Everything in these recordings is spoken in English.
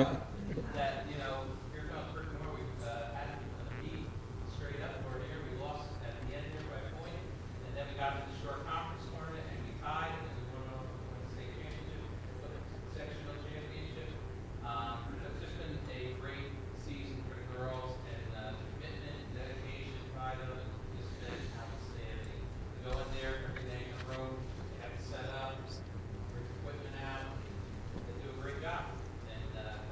that, here comes Rick Moore, we had him on the beat, straight up, we're here, we lost at the end here by a point, and then we got to the short conference tournament, and we tied, and we won the state championship, sectional championship. It's just been a great season for the girls, and the commitment, dedication, pride of it, has been outstanding. To go in there every day in the room, they have it set up, bring equipment out, they do a great job. And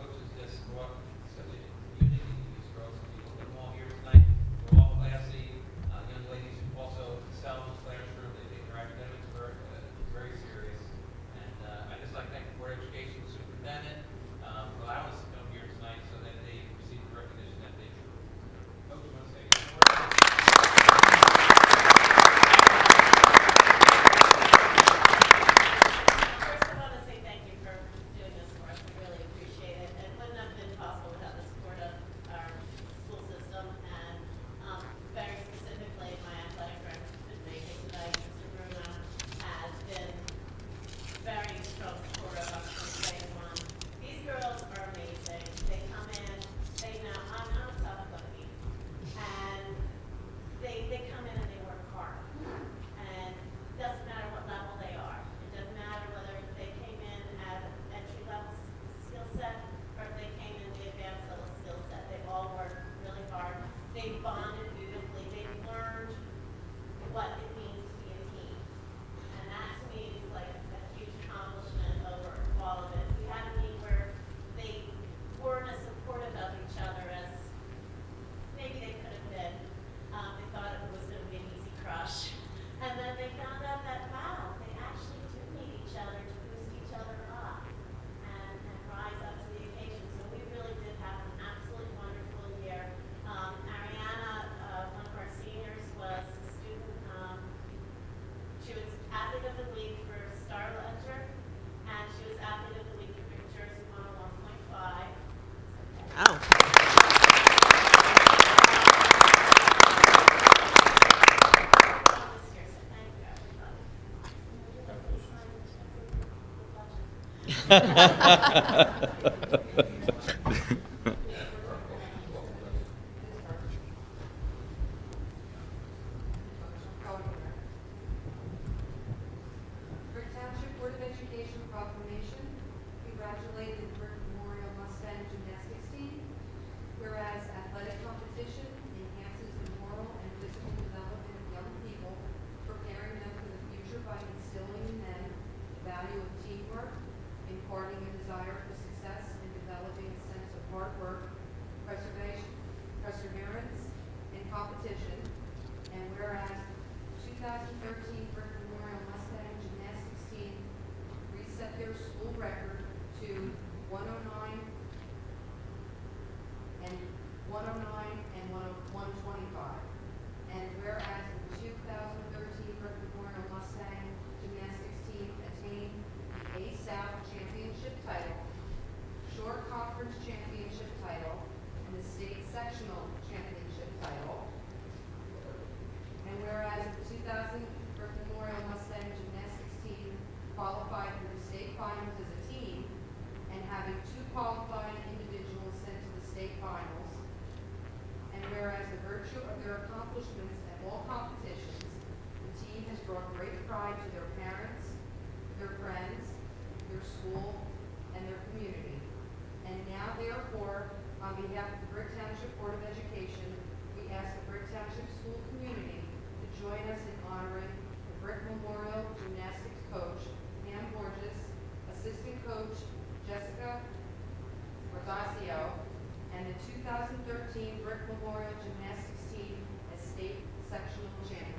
coaches just brought such a unity to these girls. If you look at them all here tonight, they're all classy, young ladies who also excel in the classroom. They take their academics very serious. And I just like to thank the Board of Education Superintendent for allowing us to come here tonight so that they receive the recognition that they deserve. Coach, you want to say a word? First, I want to say thank you for doing this for us. We really appreciate it. It wouldn't have been possible without the support of our school system, and very specifically, my athletic director, who's been amazing tonight, Mr. Bruno, has been very strong supporter of us from day one. These girls are amazing. They come in, they know I'm a tough cookie, and they come in and they work hard. And it doesn't matter what level they are. It doesn't matter whether they came in at an entry-level skill set or if they came in the advanced level skill set. They all work really hard. They bonded beautifully. They've learned what it means to be a team. And that to me is like a huge accomplishment over all of it. We had a meet where they weren't as supportive of each other as maybe they could have been. They thought it was going to be an easy crush. And then they found out that, wow, they actually do need each other to boost each other up and rise up to the occasion. So we really did have an absolutely wonderful year. Ariana, one of our seniors, was a student. She was athlete of the week for Star Ledger, and she was athlete of the week for New Jersey 101.5. Oh. Brick Township Board of Education proclamation, congratulated the Brick Memorial Mustang Gymnastics team. Whereas athletic competition enhances the moral and physical development of young people, preparing them for the future by instilling in them the value of teamwork, imparting a desire for success, and developing a sense of hard work, perseverance, and competition. And whereas 2013 Brick Memorial Mustang Gymnastics team reset their school record to 109 and 125. And whereas the 2013 Brick Memorial Mustang Gymnastics team attained the A-South Championship title, Short Conference Championship title, and the State Sectional Championship title. And whereas the 2000 Brick Memorial Mustang Gymnastics team qualified for the state finals as a team, and having 2 qualifying individuals sent to the state finals. And whereas the virtue of their accomplishments at all competitions, the team has brought great pride to their parents, their friends, their school, and their community. And now therefore, on behalf of the Brick Township Board of Education, we ask the Brick Township School community to join us in honoring the Brick Memorial Gymnastics coach, Pam Borges, assistant coach, Jessica Rosaccio, and the 2013 Brick Memorial Gymnastics team as state sectional champions.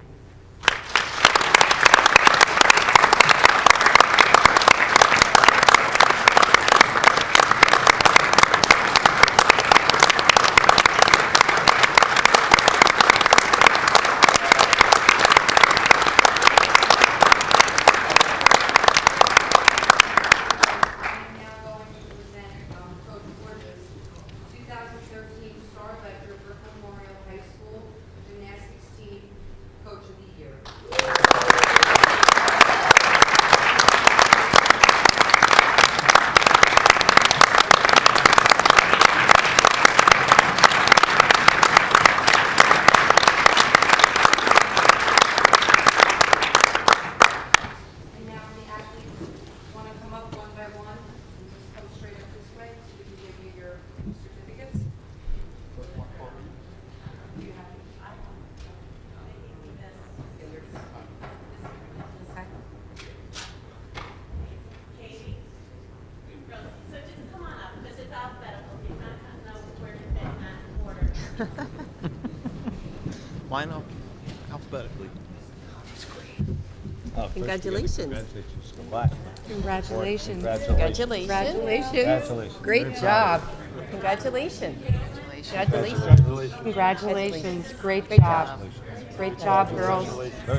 Line up alphabetically. Congratulations. Congratulations. Congratulations. Congratulations. Great job. Congratulations. Congratulations. Congratulations, great job. Great job, girls.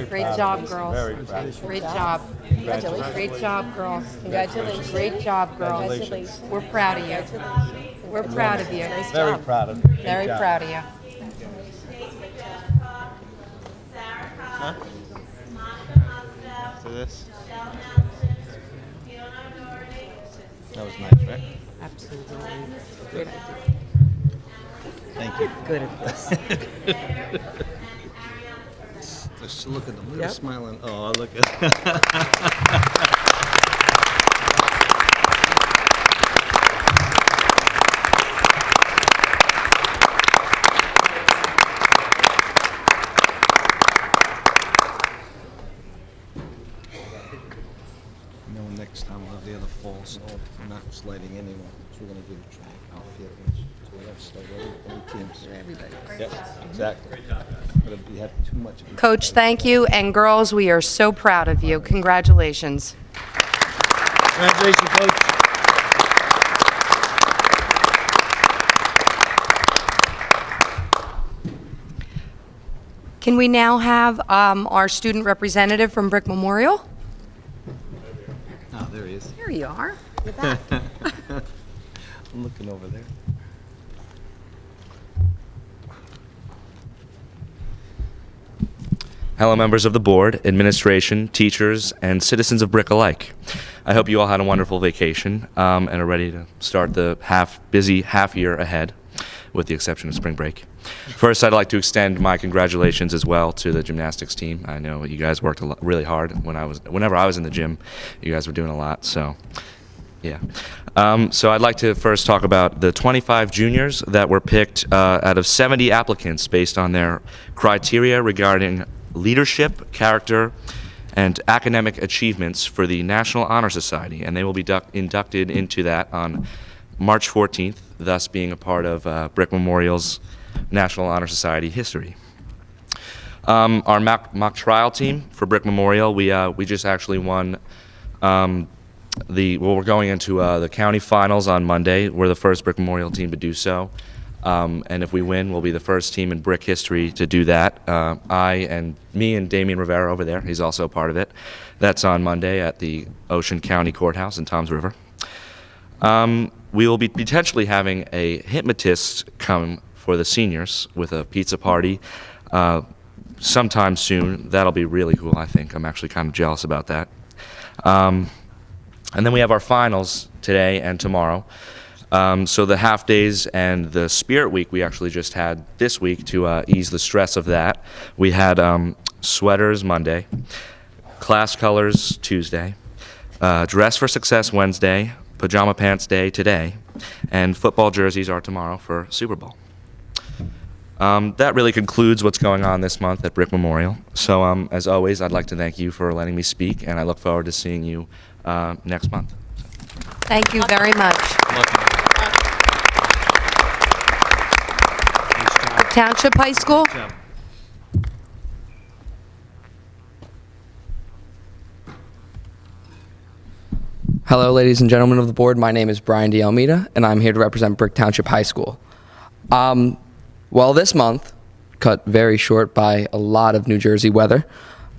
Great job, girls. Great job. Congratulations. Great job, girls. Congratulations. Great job, girls. Congratulations. We're proud of you. We're proud of you. Very proud of you. Very proud of you. Sarah Cox, Monica Mostow, To this? Michelle Nelson, Fiona Doherty, That was nice, right? Absolutely. Alexis Shelley, Thank you. Good at this. Claire, and Ariana. Just look at them. Look Yep. at smiling. Oh, look at. No, next time we'll have the other fall, so we're not sliding anyone. So we're gonna do the track outfit. So we have to slide every teams. Everybody. Yep, exactly. Great job, guys. You have too much. of each Coach, other. thank you, and girls, we are so proud of you. Congratulations. Congratulations, coach. Can we now have our student representative from Brick Memorial? Oh, there he is. There you are. I'm looking over there. Hello, members of the board, administration, teachers, and citizens of Brick alike. I hope you all had a wonderful vacation and are ready to start the busy half year ahead, with the exception of spring break. First, I'd like to extend my congratulations as well to the gymnastics team. I know you guys worked really hard whenever I was in the gym. You guys were doing a lot, so yeah. So I'd like to first talk about the 25 juniors that were picked out of 70 applicants based on their criteria regarding leadership, character, and academic achievements for the National Honor Society, and they will be inducted into that on March 14th, thus being a part of Brick Memorial's National Honor Society history. Our mock trial team for Brick Memorial, we just actually won we're going into the county finals on Monday. We're the first Brick Memorial team to do so. And if we win, we'll be the first team in Brick history to do that. Me and Damian Rivera over there, he's also a part of it. That's on Monday at the Ocean County Courthouse in Toms River. We will be potentially having a hypnotist come for the seniors with a pizza party sometime soon. That'll be really cool, I think. I'm actually kind of jealous about that. And then we have our finals today and tomorrow. So the half days and the Spirit Week we actually just had this week to ease the stress of that. We had sweaters Monday, class colors Tuesday, dress for success Wednesday, pajama pants day today, and football jerseys are tomorrow for Super Bowl. That really concludes what's going on this month at Brick Memorial. So as always, I'd like to thank you for letting me speak, and I look forward to seeing you next month. Thank you very much. Township High School? Hello, ladies and gentlemen of the board. My name is Brian D. Almeida, and I'm here to represent Brick Township High School. Well, this month, cut very short by a lot of New Jersey weather,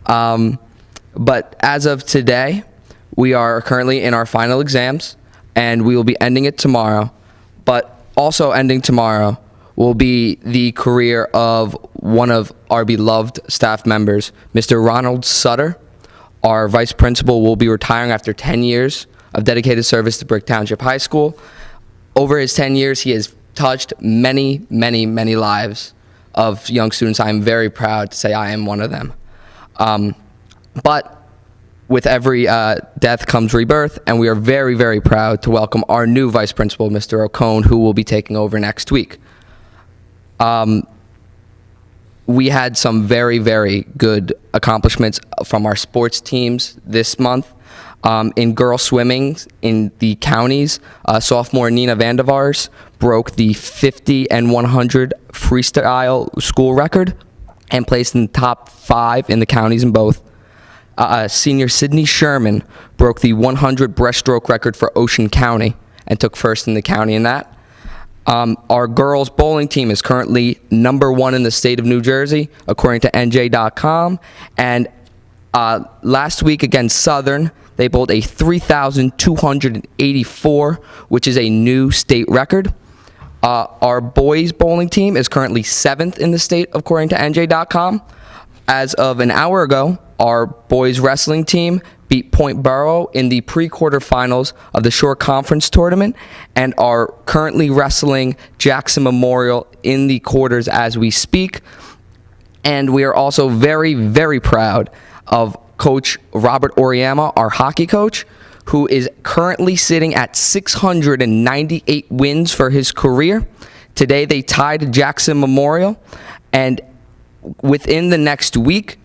but as of today, we are currently in our final exams, and we will be ending it tomorrow, but also ending tomorrow will be the career of one of our beloved staff members, Mr. Ronald Sutter. Our vice principal will be retiring after 10 years of dedicated service to Brick Township High School. Over his 10 years, he has touched many, many, many lives of young students. I am very proud to say I am one of them. But with every death comes rebirth, and we are very, very proud to welcome our new vice principal, Mr. O'Cone, who will be taking over next week. We had some very, very good accomplishments from our sports teams this month. In girl swimming in the counties, sophomore Nina Vandevars broke the 50 and 100 freestyle school record and placed in the top 5 in the counties in both. Senior Sydney Sherman broke the 100 breaststroke record for Ocean County and took first in the county in that. Our girls bowling team is currently number 1 in the state of New Jersey, according to NJ.com. And last week against Southern, they bowled a 3,284, which is a new state record. Our boys bowling team is currently 7th in the state, according to NJ.com. As of an hour ago, our boys wrestling team beat Point Borough in the pre-quarterfinals of the Shore Conference Tournament and are currently wrestling Jackson Memorial in the quarters as we speak. And we are also very, very proud of Coach Robert Oriama, our hockey coach, who is currently sitting at 698 wins for his career. Today they tied Jackson Memorial, and within the next week,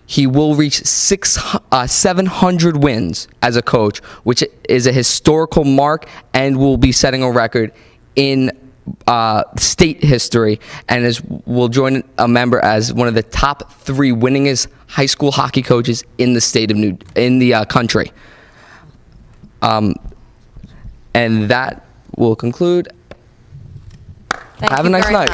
he will reach 700 wins as a coach, which is a historical mark and will be setting a record in state history, and will join a member as one of the top 3 winningest high school hockey coaches in the state of country. And that will conclude. Have a nice night.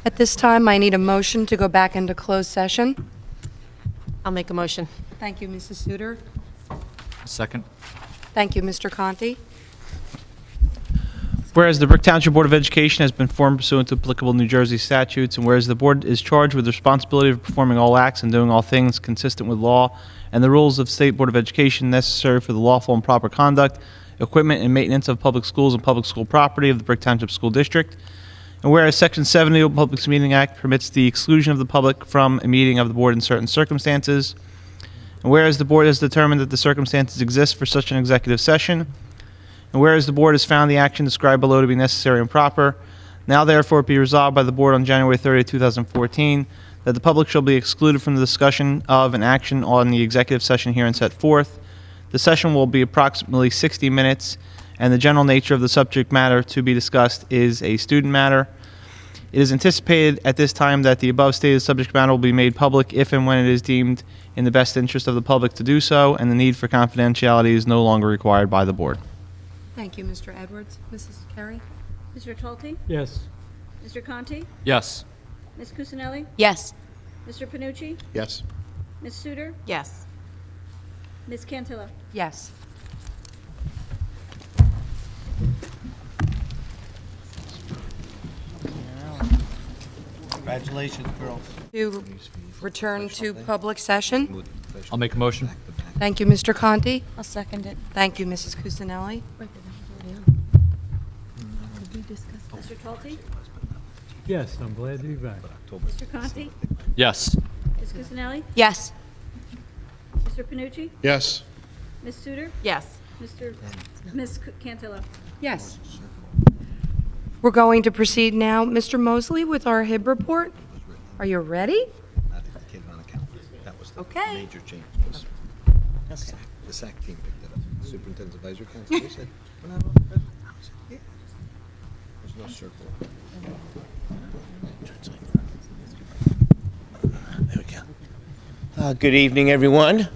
At this time, I need a motion to go back into closed session. I'll make a motion. Thank you, Mrs. Suter. Second. Thank you, Mr. Conti. Whereas the Brick Township Board of Education has been formed pursuant to applicable New Jersey statutes, and whereas the board is charged with the responsibility of performing all acts and doing all things consistent with law and the rules of State Board of Education necessary for the lawful and proper conduct, equipment, and maintenance of public schools and public school property of the Brick Township School District. And whereas Section 7 of the Open Public Meeting Act permits the exclusion of the public from a meeting of the board in certain circumstances, and whereas the board has determined that the circumstances exist for such an executive session, and whereas the board has found the action described below to be necessary and proper, now therefore be resolved by the board on January 30, 2014, that the public shall be excluded from the discussion of an action on the executive session herein set forth. The session will be approximately 60 minutes, and the general nature of the subject matter to be discussed is a student matter. It is anticipated at this time that the above stated subject matter will be made public if and when it is deemed in the best interest of the public to do so, and the need for confidentiality is no longer required by the board. Thank you, Mr. Edwards. Mrs. Carey? Mr. Talty? Yes. Mr. Conti? Yes. Ms. Cusinelli? Yes. Mr. Panucci? Yes. Ms. Suter? Yes. Ms. Cantilla? Yes. Congratulations, girls. To return to public session. I'll make a motion. Thank you, Mr. Conti. I'll second it. Thank you, Mrs. Cusinelli. Mr. Talty? Yes, I'm glad to be back. Mr. Conti? Yes. Ms. Cusinelli? Yes. Mr. Panucci? Yes. Ms. Suter? Yes. Ms. Cantilla? Yes. We're going to proceed now, Mr. Mosley, with our HIB report. Are you ready? Not the kid on account. That was the Okay. major change. The SAC team picked it up. Superintendent's Advisory Council, they said, we're not on the president. I said, yeah. There's no circle. There we go. Good evening, everyone.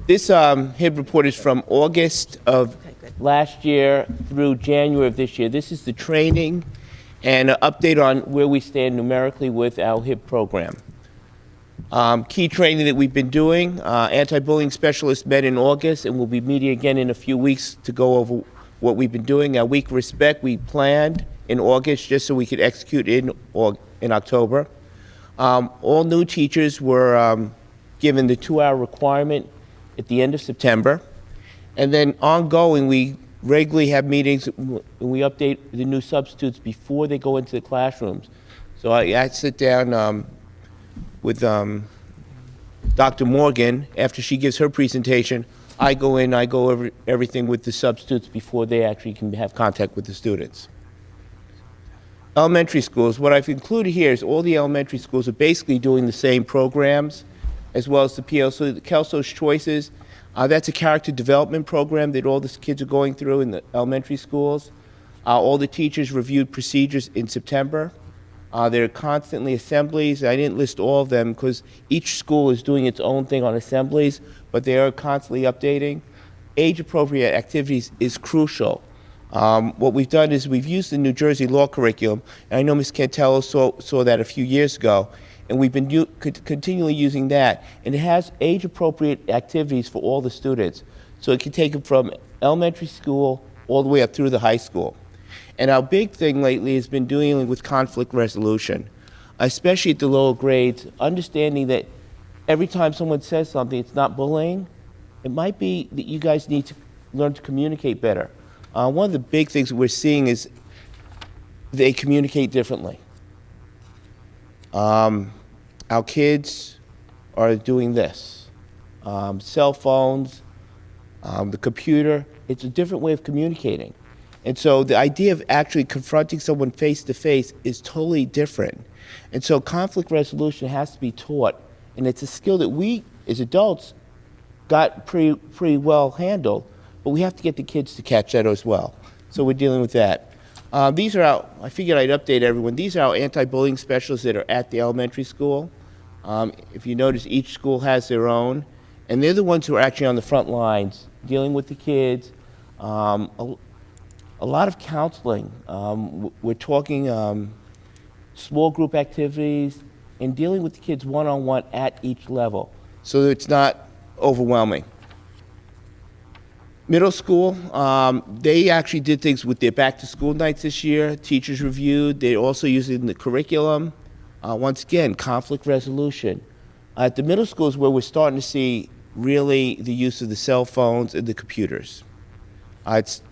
This HIB report is from August of last year through January of this year. This is the training and an update on where we stand numerically with our HIB program. Key training that we've been doing, anti-bullying specialists met in August and we'll be meeting again in a few weeks to go over what we've been doing. Our week of respect we planned in August just so we could execute in October. All new teachers were given the 2-hour requirement at the end of September. And then ongoing, we regularly have meetings and we update the new substitutes before they go into the classrooms. So I sit down with Dr. Morgan after she gives her presentation. I go over everything with the substitutes before they actually can have contact with the students. elementary schools, what I've included here is all the elementary schools are basically doing the same programs as well as the PL. So the Kelso's Choices, that's a character development program that all the kids are going through in the elementary schools. All the teachers reviewed procedures in September. There are constantly assemblies. I didn't list all of them because each school is doing its own thing on assemblies, but they are constantly updating. Age-appropriate activities is crucial. What we've done is we've used the New Jersey law curriculum, and I know Ms. Cantello saw that a few years ago, and we've been continually using that, and it has age-appropriate activities for all the students. So it can take them from elementary school all the way up through the high school. And our big thing lately has been dealing with conflict resolution, especially at the lower grades, understanding that every time someone says something, it's not bullying. It might be that you guys need to learn to communicate better. One of the big things that we're seeing is they communicate differently. Our kids are doing this. Cell phones, the computer, it's a different way of communicating. And so the idea of actually confronting someone face to face is totally different. And so conflict resolution has to be taught, and it's a skill that we, as adults, got pretty well handled, but we have to get the kids to catch that as well. So we're dealing with that. These are our, I figured I'd update everyone, these are our anti-bullying specialists that are at the elementary school. If you notice, each school has their own, and they're the ones who are actually on the front lines, dealing with the kids. A lot of counseling. We're talking small group activities and dealing with the kids one-on-one at each level so that it's not overwhelming. Middle school, they actually did things with their back-to-school nights this year. Teachers reviewed. They're also using the curriculum. Once again, conflict resolution. At the middle schools where we're starting to see really the use of the cell phones and the computers. It's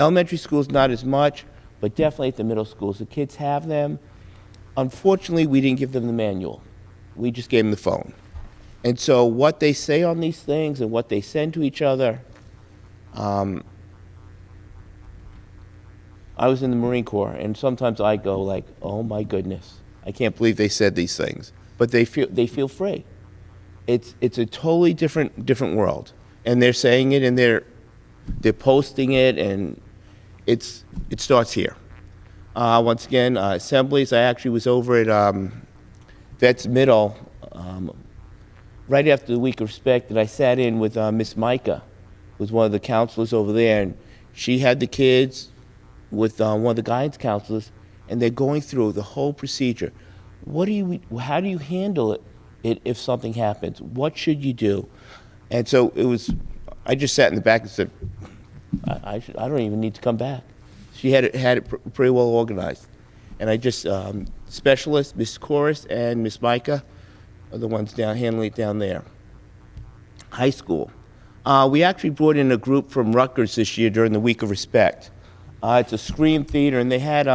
elementary schools, not as much, but definitely at the middle schools. The kids have them. Unfortunately, we didn't give them the manual. We just gave them the phone. And so what they say on these things and what they send to each other, I was in the Marine Corps, and sometimes I go like, oh my goodness, I can't believe they said these things. But they feel free. It's a totally different world. And they're saying it, and they're posting it, and it starts here. Once again, assemblies. I actually was over at Vets Middle right after the Week of Respect, and I sat in with Miss Micah, who's one of the counselors over there, and she had the kids with one of the guidance counselors, and they're going through the whole procedure. How do you handle it if something happens? What should you do? And so I just sat in the back and said, I don't even need to come back. She had it pretty well organized. And I just, specialists, Miss Chorus and Miss Micah are the ones handling it down there. High school. We actually brought in a group from Rutgers this year during the Week of Respect. It's a Scream Theater, and they had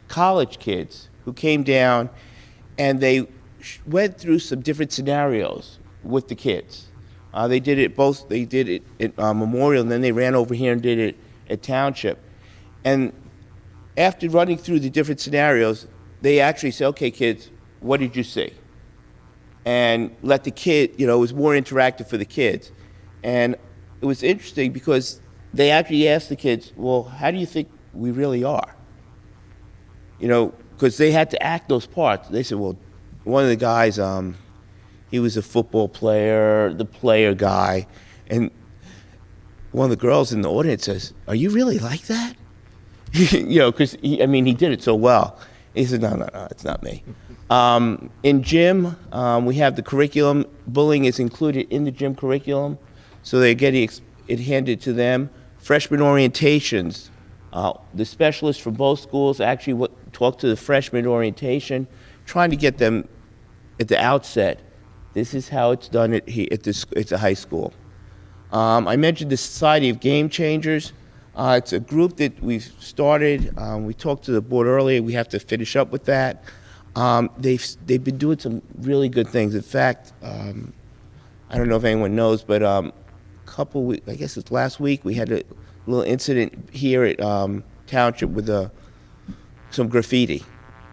college kids who came down, and they went through some different scenarios with the kids. They did it at Memorial, and then they ran over here and did it at Township. And after running through the different scenarios, they actually said, okay, kids, what did you see? And let the kid, it was more interactive for the kids. And it was interesting because they actually asked the kids, well, how do you think we really are? Because they had to act those parts. They said, well, one of the guys, he was a football player, the player guy, and one of the girls in the audience says, are you really like that? Because, he did it so well. He said, no, it's not me. In gym, we have the curriculum. Bullying is included in the gym curriculum, so they're getting it handed to them. Freshman orientations. The specialists from both schools actually talk to the freshman orientation, trying to get them at the outset. This is how it's done at the high school. I mentioned the Society of Game Changers. It's a group that we've started. We talked to the board earlier. We have to finish up with that. They've been doing some really good things. In fact, I don't know if anyone knows, but couple weeks, I guess it's last week, we had a little incident here at Township with some graffiti.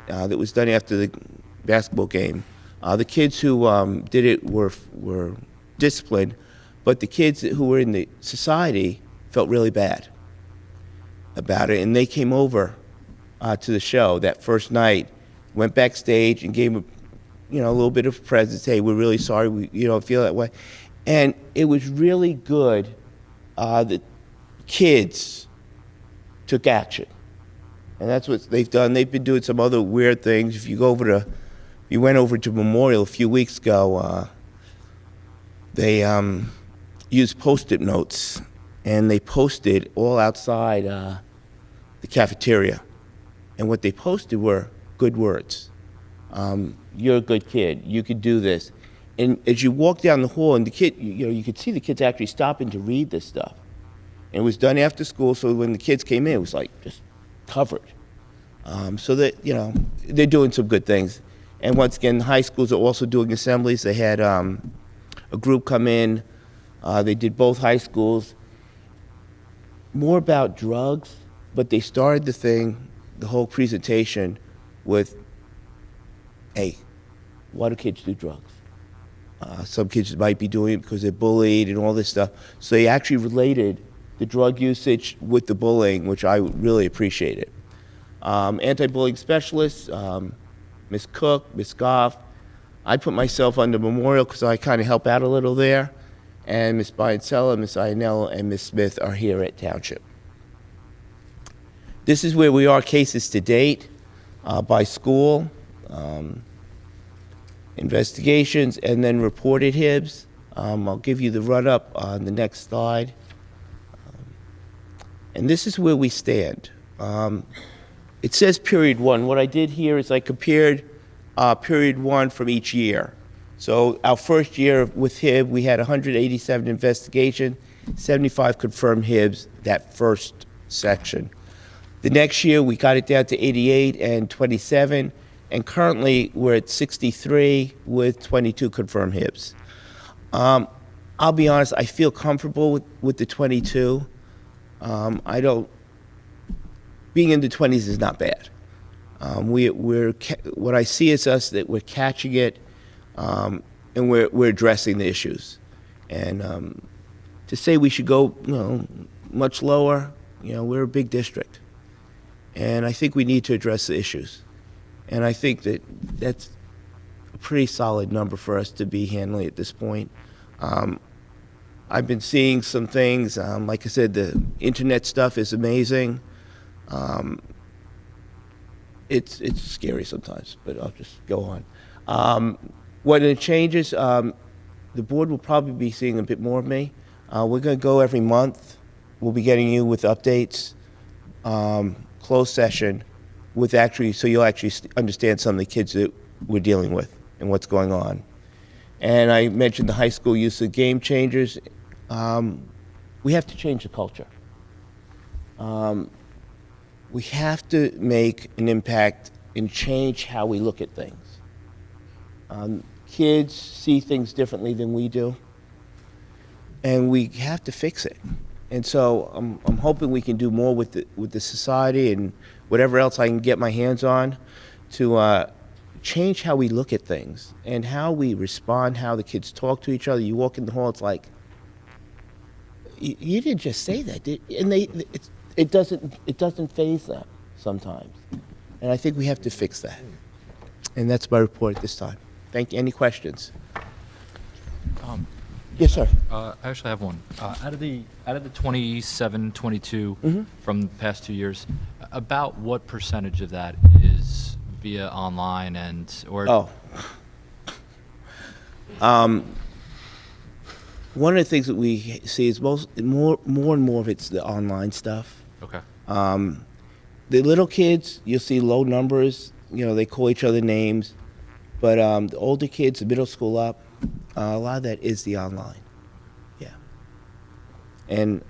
that was done after the basketball game. The kids who did it were disciplined, but the kids who were in the society felt really bad about it, and they came over to the show that first night, went backstage and gave a little bit of presents. Hey, we're really sorry, we feel that way, and it was really good. The kids took action, and that's what they've done. They've been doing some other weird things. If you went over to Memorial a few weeks ago, they used Post-it notes, and they posted all outside the cafeteria. And what they posted were good words. You're a good kid. You could do this. And as you walk down the hall, and the kid, you could see the kids actually stopping to read this stuff. And it was done after school, so when the kids came in, it was like just covered. So that they're doing some good things. And once again, high schools are also doing assemblies. They had a group come in. They did both high schools. More about drugs, but they started the whole presentation with, hey, why do kids do drugs? Some kids might be doing it because they're bullied and all this stuff. So they actually related the drug usage with the bullying, which I really appreciated. Anti-bullying specialists, Ms. Cook, Ms. Goff. I put myself under Memorial because I kind of help out a little there. And Ms. Biancella, Ms. Ionello, and Ms. Smith are here at Township. This is where we are cases to date by school, investigations, and then reported HIBs. I'll give you the run-up on the next slide. And this is where we stand. It says period 1. What I did here is I compared period 1 from each year. So our first year with HIB, we had 187 investigations, 75 confirmed HIBs, that first section. The next year, we got it down to 88 and 27, and currently we're at 63 with 22 confirmed HIBs. I'll be honest, I feel comfortable with the 22. Being in the 20s is not bad. What I see is us that we're catching it, and we're addressing the issues. And to say we should go, much lower, we're a big district, and I think we need to address the issues. And I think that's a pretty solid number for us to be handling at this point. I've been seeing some things. Like I said, the internet stuff is amazing. It's scary sometimes, but I'll just go on. When it changes, the board will probably be seeing a bit more of me. We're going to go every month. We'll be getting you with updates, closed session, so you'll actually understand some of the kids that we're dealing with and what's going on. And I mentioned the high school use of game changers. We have to change the culture. We have to make an impact and change how we look at things. Kids see things differently than we do, and we have to fix it. And so I'm hoping we can do more with the society and whatever else I can get my hands on to change how we look at things and how we respond, how the kids talk to each other. You walk in the hall, it's like, you didn't just say that, did you? And it doesn't faze them sometimes. And I think we have to fix that. And that's my report at this time. Thank you. Any questions? Yes, sir. I actually have one. Out of the 27, 22 from the past 2 years, about what percentage of that is via online one of the things that we see is more and more of it's the online stuff. Okay. The little kids, you'll see low numbers. They call each other names. But the older kids, the middle school up, a lot of that is the online. Yeah. And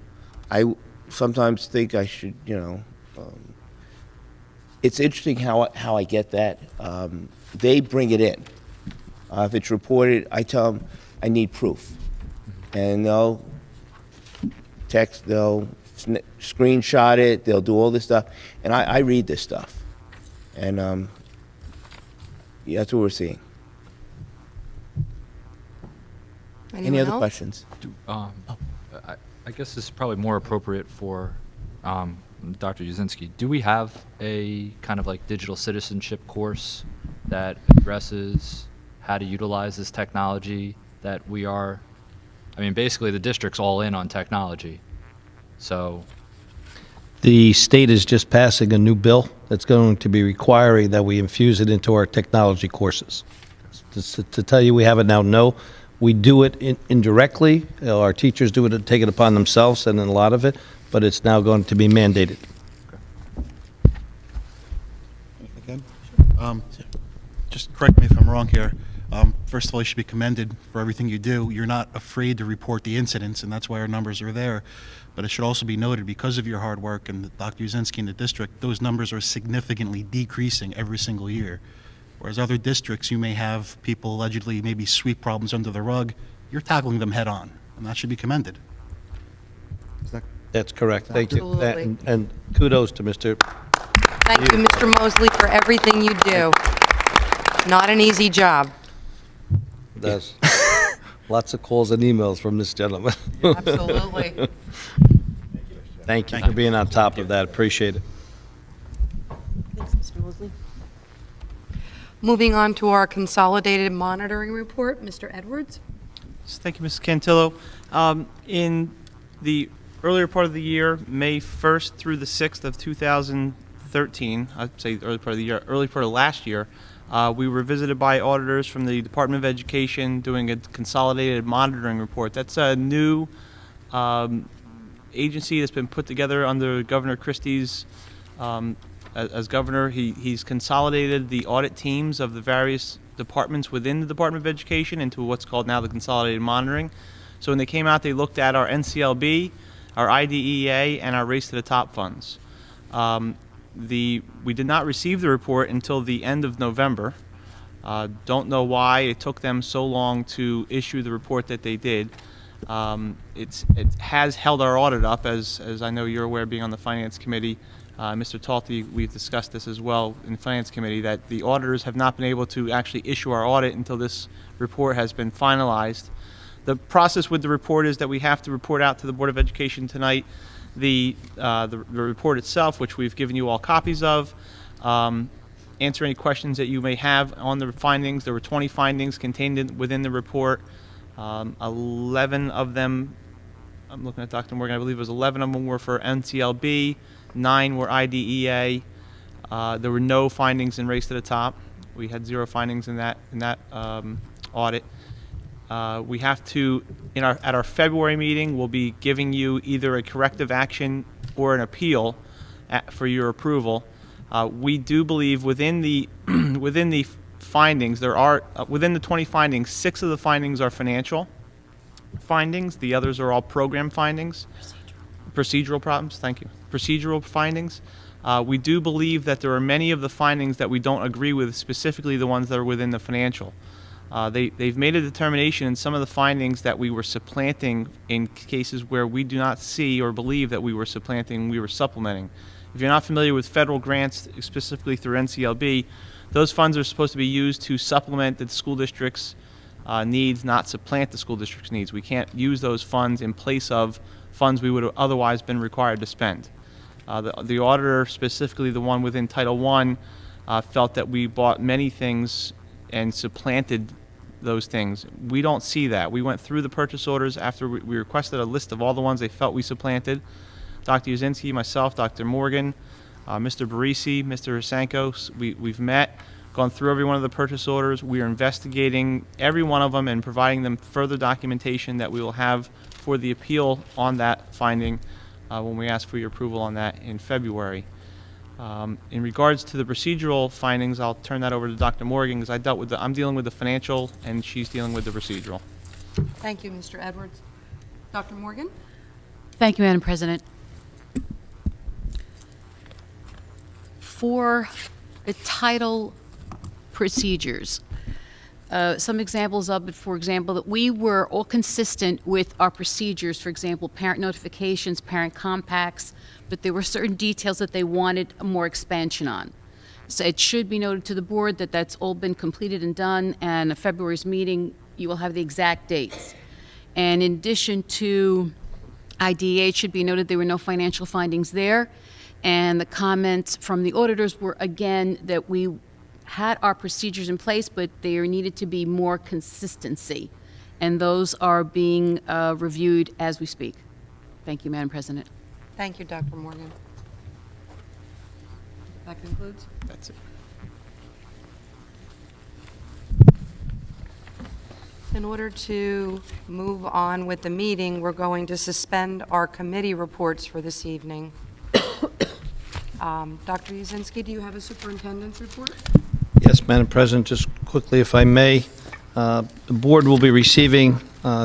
I sometimes think I should, it's interesting how I get that. They bring it in. If it's reported, I tell them I need proof. And they'll text, they'll screenshot it, they'll do all this stuff. And I read this stuff. And That's what we're seeing. Any Anyone other else? questions? I guess this is probably more appropriate for Dr. Uzinski. Do we have a kind of like digital citizenship course that addresses how to utilize this technology that we are? I mean, basically, the district's all in on technology. So, The state is just passing a new bill that's going to be requiring that we infuse it into our technology courses. To tell you we have it now, no. We do it indirectly. Our teachers do it, take it upon themselves, and then a lot of it, but it's now going to be mandated. Again? Just correct me if I'm wrong here. First of all, you should be commended for everything you do. You're not afraid to report the incidents, and that's why our numbers are there. But it should also be noted, because of your hard work and Dr. Uzinski in the district, those numbers are significantly decreasing every single year. Whereas other districts, you may have people allegedly maybe sweep problems under the rug. You're tackling them head on, and that should be commended. That's correct. Thank you. Absolutely. And kudos to Mr. Thank you, Mr. Mosley, for everything you do. Not an easy job. Does. Lots of calls and emails from this gentleman. Absolutely. Thank you for being on top of that. Appreciate it. Thanks, Mr. Mosley. Moving on to our consolidated monitoring report, Mr. Edwards. Thank you, Mrs. Cantillo. In the earlier part of the year, May 1st through the 6th of 2013, I'd say early part of the year, early part of last year, we were visited by auditors from the Department of Education doing a consolidated monitoring report. That's a new agency that's been put together under Governor Christie's as governor. He's consolidated the audit teams of the various departments within the Department of Education into what's called now the consolidated monitoring. So when they came out, they looked at our NCLB, our IDEA, and our Race to the Top funds. We did not receive the report until the end of November. Don't know why it took them so long to issue the report that they did. It has held our audit up, as I know you're aware, being on the Finance Committee. Mr. Talty, we've discussed this as well in the Finance Committee, that the auditors have not been able to actually issue our audit until this report has been finalized. The process with the report is that we have to report out to the Board of Education tonight the report itself, which we've given you all copies of, answer any questions that you may have on the findings. There were 20 findings contained within the report. 11 of them, I'm looking at Dr. Morgan, I believe it was 11 of them were for NCLB, 9 were IDEA. There were no findings in Race to the Top. We had 0 findings in that audit. We have to, at our February meeting, we'll be giving you either a corrective action or an appeal for your approval. We do believe within the findings, there are within the 20 findings, 6 of the findings are financial findings. The others are all program findings. Procedural problems. Thank you. Procedural findings. We do believe that there are many of the findings that we don't agree with, specifically the ones that are within the financial. They've made a determination in some of the findings that we were supplanting in cases where we do not see or believe that we were supplanting, we were supplementing. If you're not familiar with federal grants, specifically through NCLB, those funds are supposed to be used to supplement the school district's needs, not supplant the school district's needs. We can't use those funds in place of funds we would have otherwise been required to spend. The auditor, specifically the one within Title I, felt that we bought many things and supplanted those things. We don't see that. We went through the purchase orders after we requested a list of all the ones they felt we supplanted. Dr. Uzinski, myself, Dr. Morgan, Mr. Barisi, Mr. Sankos, we've met, gone through every one of the purchase orders. We are investigating every one of them and providing them further documentation that we will have for the appeal on that finding when we ask for your approval on that in February. In regards to the procedural findings, I'll turn that over to Dr. Morgan because I'm dealing with the financial and she's dealing with the procedural. Thank you, Mr. Edwards. Dr. Morgan? Thank you, Madam President. For the title procedures, some examples of it, for example, that we were all consistent with our procedures, for example, parent notifications, parent compacts, but there were certain details that they wanted more expansion on. So it should be noted to the board that that's all been completed and done, and at February's meeting, you will have the exact dates. And in addition to IDEA, it should be noted there were no financial findings there, and the comments from the auditors were, again, that we had our procedures in place, but there needed to be more consistency, and those are being reviewed as we speak. Thank you, Madam President. Thank you, Dr. Morgan. That concludes. That's it. In order to move on with the meeting, we're going to suspend our committee reports for this evening. Dr. Yazinski, do you have a superintendent's report? Yes, Madam President, just quickly, if I may, the board will be receiving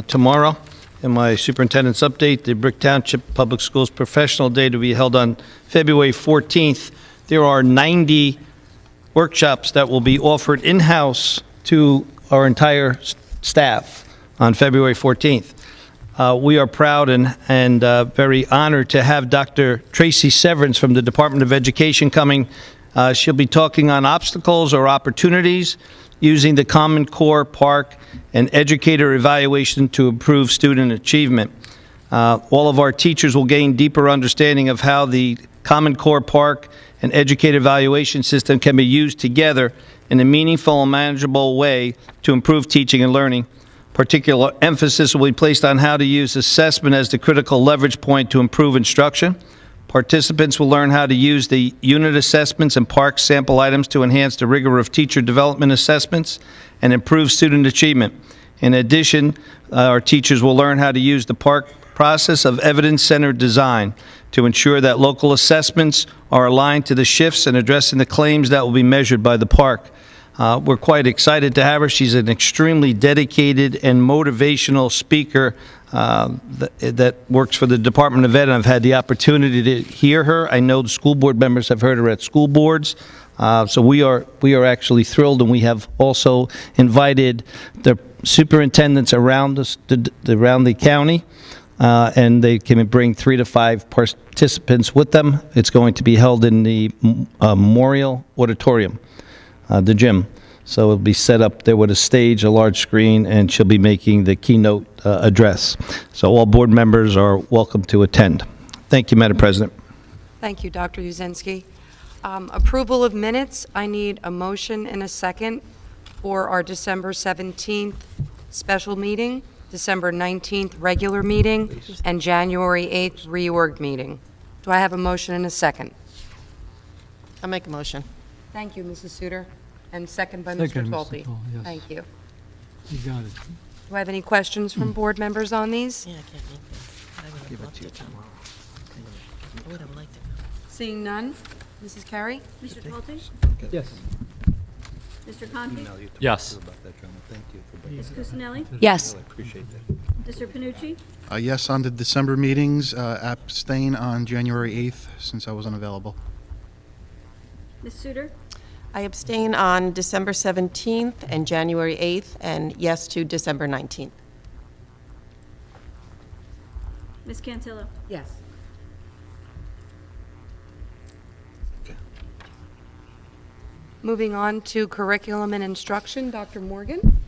tomorrow, in my superintendent's update, the Brick Township Public Schools Professional Day to be held on February 14th. There are 90 workshops that will be offered in-house to our entire staff on February 14th. We are proud and very honored to have Dr. Tracy Severance from the Department of Education coming. She'll be talking on obstacles or opportunities using the Common Core, PARCC, and educator evaluation to improve student achievement. All of our teachers will gain deeper understanding of how the Common Core, PARCC, and educator evaluation system can be used together in a meaningful and manageable way to improve teaching and learning. Particular emphasis will be placed on how to use assessment as the critical leverage point to improve instruction. Participants will learn how to use the unit assessments and PARCC sample items to enhance the rigor of teacher development assessments and improve student achievement. In addition, our teachers will learn how to use the PARCC process of evidence-centered design to ensure that local assessments are aligned to the shifts and addressing the claims that will be measured by the PARCC. We're quite excited to have her. She's an extremely dedicated and motivational speaker that works for the Department of Ed, and I've had the opportunity to hear her. I know the school board members have heard her at school boards. So we are actually thrilled, and we have also invited the superintendents around the county, and they can bring 3 to 5 participants with them. It's going to be held in the Memorial Auditorium, the gym. So it'll be set up there with a stage, a large screen, and she'll be making the keynote address. So all board members are welcome to attend. Thank you, Madam President. Thank you, Dr. Yazinski. Approval of minutes, I need a motion and a second for our December 17th special meeting, December 19th regular meeting, and January 8th reorg meeting. Do I have a motion and a second? I'll make a motion. Thank you, Mrs. Suter, and second by Second, Mr. Mr. Talty. Tall, yes. Thank you. You got it. Do I have any questions from board members on these? Yeah, I can't make this. I would have loved it tomorrow. I would have liked it. Seeing none, Mrs. Carey? Mr. Talty? Yes. Mr. Conti? Yes. Ms. Cusinelli? Yes. Mr. Panucci? Yes, on the December meetings, abstain on January 8th since I was unavailable. Ms. Suter? I abstain on December 17th and January 8th, and yes to December 19th. Ms. Cantillo? Yes. Moving on to curriculum and instruction, Dr. Morgan?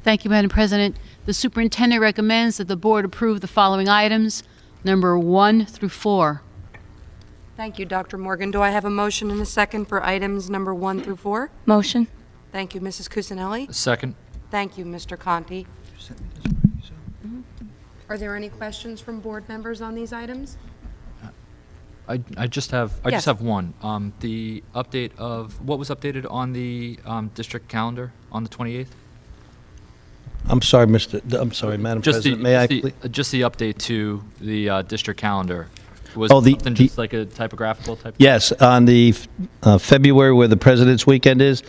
Thank you, Madam President. The superintendent recommends that the board approve the following items, number 1 through 4. Thank you, Dr. Morgan. Do I have a motion and a second for items number 1 through 4? Motion. Thank you, Mrs. Cusinelli. Second. Thank you, Mr. Conti. Are there any questions from board members on these items? I just have Yes. one. The update of what was updated on the district calendar on the 28th. I'm sorry, Madam President, may I please? Just the update to the district calendar. Was Oh, something just like a typographical type? Yes, on the February where the President's Weekend is,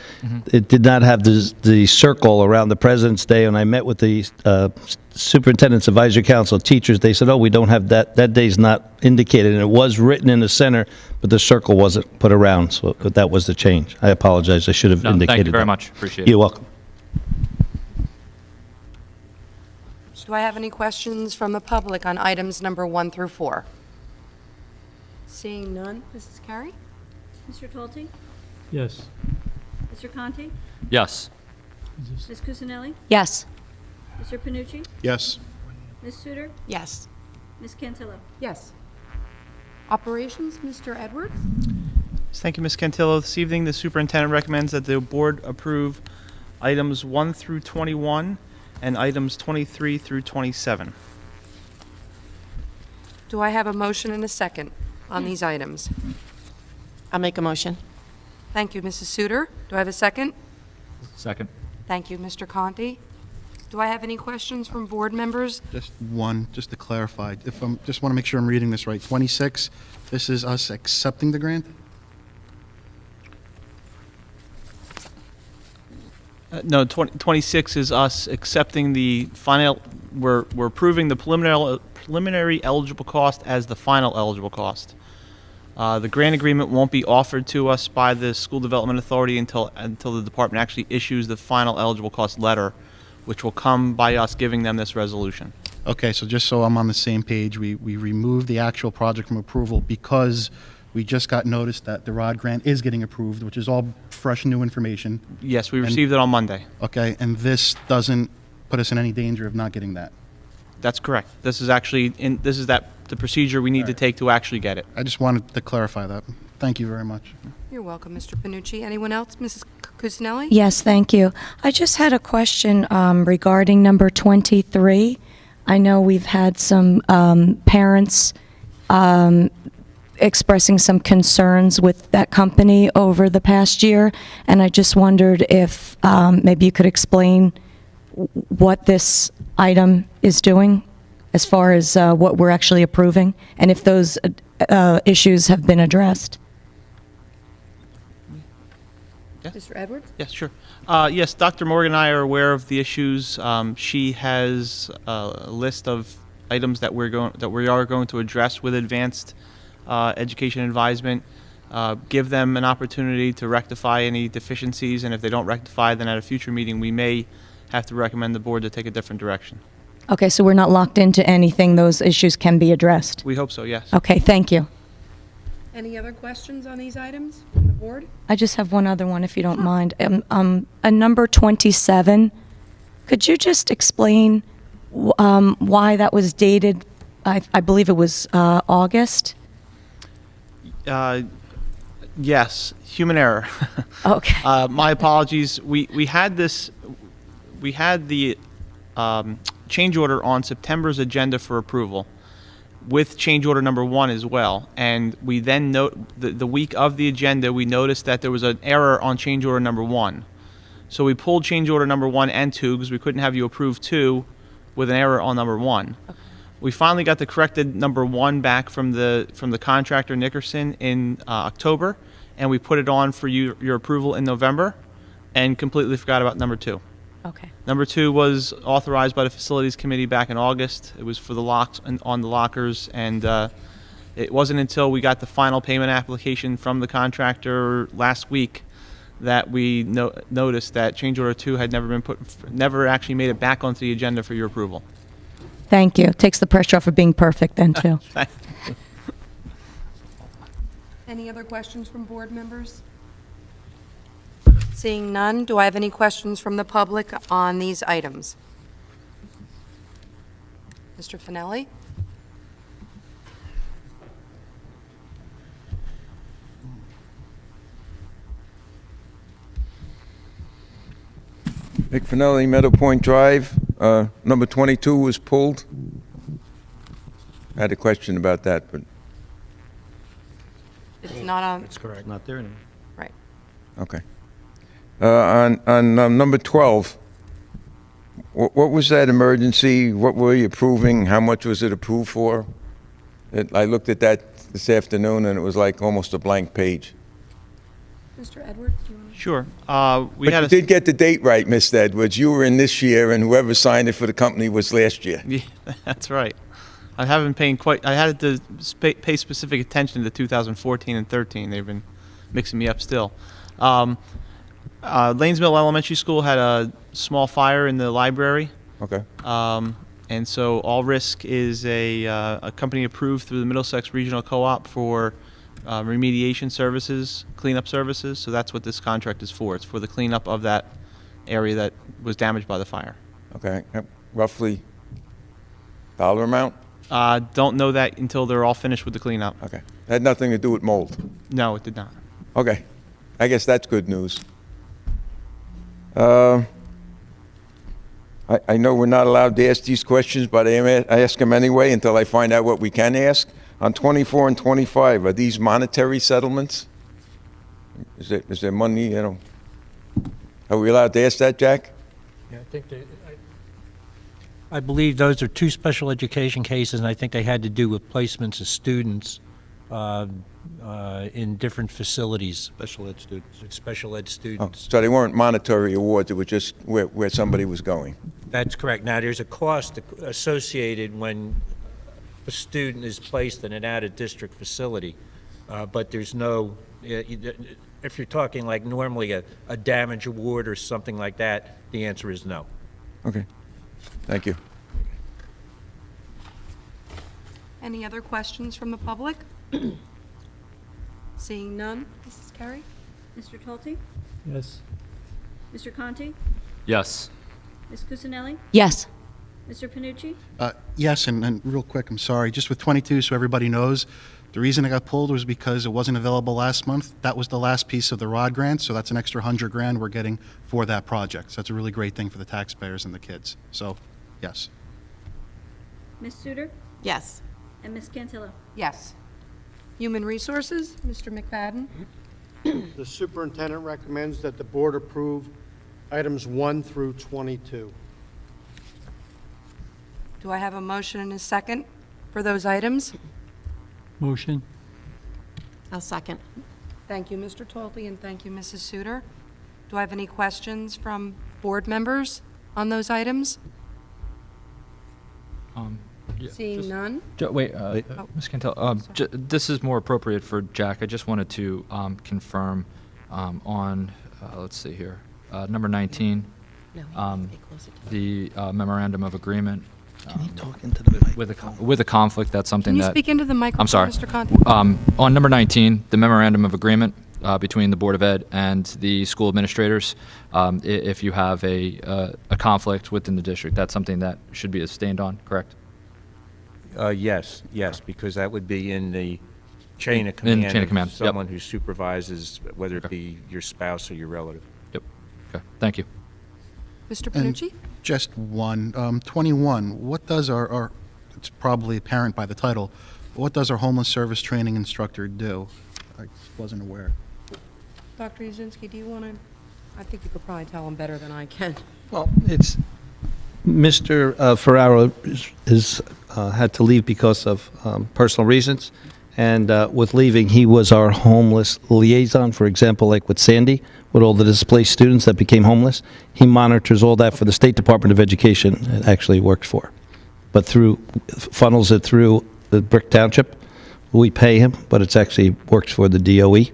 it did not have the circle around the President's Day, and I met with the Superintendent's Advisory Council teachers. They said, oh, we don't have that day's not indicated, and it was written in the center, but the circle wasn't put around, so that was the change. I apologize, I should have No, indicated that. thank you very much. Appreciate it. You're welcome. Do I have any questions from the public on items number 1 through 4? Seeing none, Mrs. Carey? Mr. Talty? Yes. Mr. Conti? Yes. Ms. Cusinelli? Yes. Mr. Panucci? Yes. Ms. Sudar? Yes. Ms. Cantillo? Yes. Operations, Mr. Edwards? Thank you, Ms. Cantillo. This evening, the superintendent recommends that the board approve items 1 through 21 and items 23 through 27. Do I have a motion and a second on these items? I'll make a motion. Thank you, Mrs. Sudar. Do I have a second? Second. Thank you, Mr. Conti. Do I have any questions from board members? Just one, just to clarify, if I'm, just want to make sure I'm reading this right. 26, this is us accepting the grant? No, 26 is us accepting the final, we're approving the preliminary eligible cost as the final eligible cost. The grant agreement won't be offered to us by the School Development Authority until the department actually issues the final eligible cost letter, which will come by us giving them this resolution. Okay, so just so I'm on the same page, we removed the actual project from approval because we just got notice that the ROD grant is getting approved, which is all fresh new information. Yes, we received it on Monday. Okay, and this doesn't put us in any danger of not getting that. That's correct. This is actually, the procedure we need to take to actually get it. I just wanted to clarify that. Thank you very much. You're welcome, Mr. Panucci. Anyone else? Mrs. Cusinelli? Yes, thank you. I just had a question regarding number 23. I know we've had some parents expressing some concerns with that company over the past year, and I just wondered if maybe you could explain what this item is doing as far as what we're actually approving, and if those issues have been addressed. Yeah. Mr. Edwards? Yes, sure. Yes, Dr. Morgan and I are aware of the issues. She has a list of items that we are going to address with advanced education advisement. Give them an opportunity to rectify any deficiencies, and if they don't rectify, then at a future meeting we may have to recommend the board to take a different direction. Okay, so we're not locked into anything. Those issues can be addressed. We hope so. Yes. Okay, thank you. Any other questions on these items from the board? I just have one other one, if you don't mind. Number 27, could you just explain why that was dated, I believe it was August? Yes, human error. Okay. My apologies. We had the change order on September's agenda for approval, with change order number 1 as well. And we then the week of the agenda, we noticed that there was an error on change order number 1. So we pulled change order number 1 and 2 because we couldn't have you approve 2 with an error on number 1. Okay. We finally got the corrected number 1 back from the contractor Nickerson in October, and we put it on for your approval in November, and completely forgot about number 2. Okay. Number 2 was authorized by the Facilities Committee back in August. It was for the locks on the lockers, and it wasn't until we got the final payment application from the contractor last week that we noticed that change order 2 had never actually made it back onto the agenda for your approval. Thank you. Takes the pressure off of being perfect then, too. Any other questions from board members? Seeing none, do I have any questions from the public on these items? Mr. Finelli? Nick Finelli, Meadow Point Drive. Number 22 was pulled. I had a question about that, but It's not on, That's correct. Not there anymore. right. okay. On number 12, what was that emergency? What were you approving? How much was it approved for? I looked at that this afternoon, and it was like almost a blank page. Mr. Edwards, do you want to? Sure. We But had you did get the date right, Mr. Edwards. You were in this year, and whoever signed it for the company was last year. Yeah, that's right. I haven't paid I had to pay specific attention to 2014 and 13. They've been mixing me up still. Lanesville Elementary School had a small fire in the library. Okay. And so All Risk is a company approved through the Middlesex Regional Co-op for remediation services, cleanup services. So that's what this contract is for. It's for the cleanup of that area that was damaged by the fire. Okay, roughly dollar amount? Don't know that until they're all finished with the cleanup. Okay. Had nothing to do with mold? No, it did not. Okay. I guess that's good news. I know we're not allowed to ask these questions, but I ask them anyway until I find out what we can ask. On 24 and 25, are these monetary settlements? Is there money, you know? Are we allowed to ask that, Jack? Yeah, I think I believe those are two special education cases, and I think they had to do with placements of students in different facilities. Special ed students. Special ed Oh, students. so they weren't monetary awards, it was just where somebody was going? That's correct. Now, there's a cost associated when a student is placed in an out-of-district facility, but there's no, if you're talking like normally a damage award or something like that, the answer is no. Okay. Thank you. Any other questions from the public? Seeing none, Mrs. Carey? Mr. Talty? Yes. Mr. Conti? Yes. Ms. Cusinelli? Yes. Mr. Panucci? Yes, and real quick, I'm sorry, just with 22, so everybody knows, the reason it got pulled was because it wasn't available last month. That was the last piece of the ROD grant, so that's an extra $100,000 we're getting for that project. So that's a really great thing for the taxpayers and the kids. So, yes. Ms. Suter? Yes. And Ms. Cantillo? Yes. Human Resources, Mr. McFadden? The superintendent recommends that the board approve items 1 through 22. Do I have a motion and a second for those items? Motion. I'll second. Thank you, Mr. Talty, and thank you, Mrs. Suter. Do I have any questions from board members on those items? Seeing none? Wait, Ms. Cantel, this is more appropriate for Jack. I just wanted to confirm on, let's see here, number 19, the memorandum of agreement. Can you talk into the mic? With a conflict, that's something Can you that... speak into the microphone, I'm sorry. Mr. Conti? On number 19, the memorandum of agreement between the Board of Ed and the school administrators, if you have a conflict within the district, that's something that should be sustained on, correct? Yes, because that would be in the chain of In command. chain of command, yep. Someone who supervises, whether it be your spouse or your relative. Yep. Okay. Thank you. Mr. And Panucci? just one, 21, what does our, it's probably apparent by the title, what does our homeless service training instructor do? I wasn't aware. Dr. Uzinski, do you want to, I think you could probably tell him better than I can. Well, it's, Mr. Ferraro is had to leave because of personal reasons, and with leaving, he was our homeless liaison, for example, like with Sandy, with all the displaced students that became homeless. He monitors all that for the State Department of Education, it actually works for. But funnels it through the Brick Township. We pay him, but it's actually works for the DOE.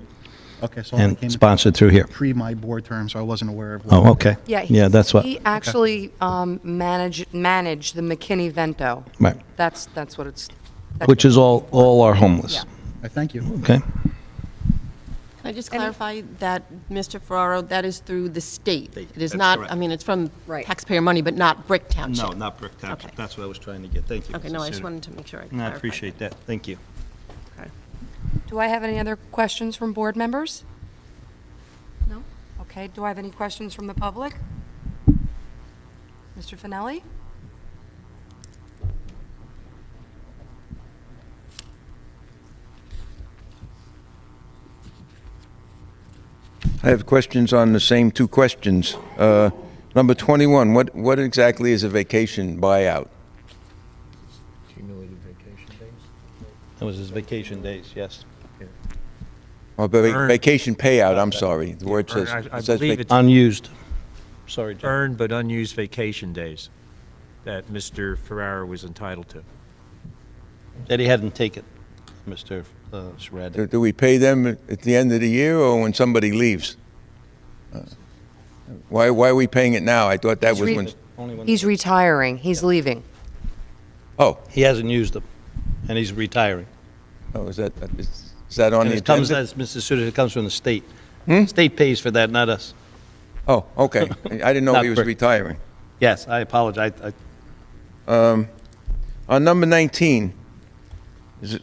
Okay, so And sponsored through here. Pre my board term, so I wasn't aware of. Oh, okay. Yeah, that's what. He actually managed the McKinney-Vento. Right. That's what it's. Which is all our homeless. Yeah. Thank you. Okay. Can I just clarify that, Mr. Ferraro, that is through the state? It is That's not, correct. I mean, it's from Right. taxpayer money, but not Brick Township? No, not Brick Township. Okay. That's what I was trying to get. Thank you. Okay, Mrs. no, I just Suter. wanted to make sure I No, I clarified. appreciate that. Thank you. Do I have any other questions from board members? No? Okay, do I have any questions from the public? Mr. Finelli? I have questions on the same two questions. Number 21, what exactly is a vacation buyout? Cumulative vacation days? That was his vacation days, yes. Oh, but Earned. vacation payout, I'm sorry. The word says... I it says believe vac- it's Unused. Sorry, John. earned but unused vacation days that Mr. Ferrara was entitled to. That he hadn't taken, Mr. Schrader. Do we pay them at the end of the year or when somebody leaves? Why are we paying it now? I thought that was when... He's retiring, he's leaving. Oh. He hasn't used them, and he's retiring. Oh, is that... Is that on And the it comes, agenda? as Mrs. Suter, it comes from the state. Hmm? State pays for that, not us. Oh, okay. I didn't know Not he was Brick. retiring. Yes, I apologize. On number 19,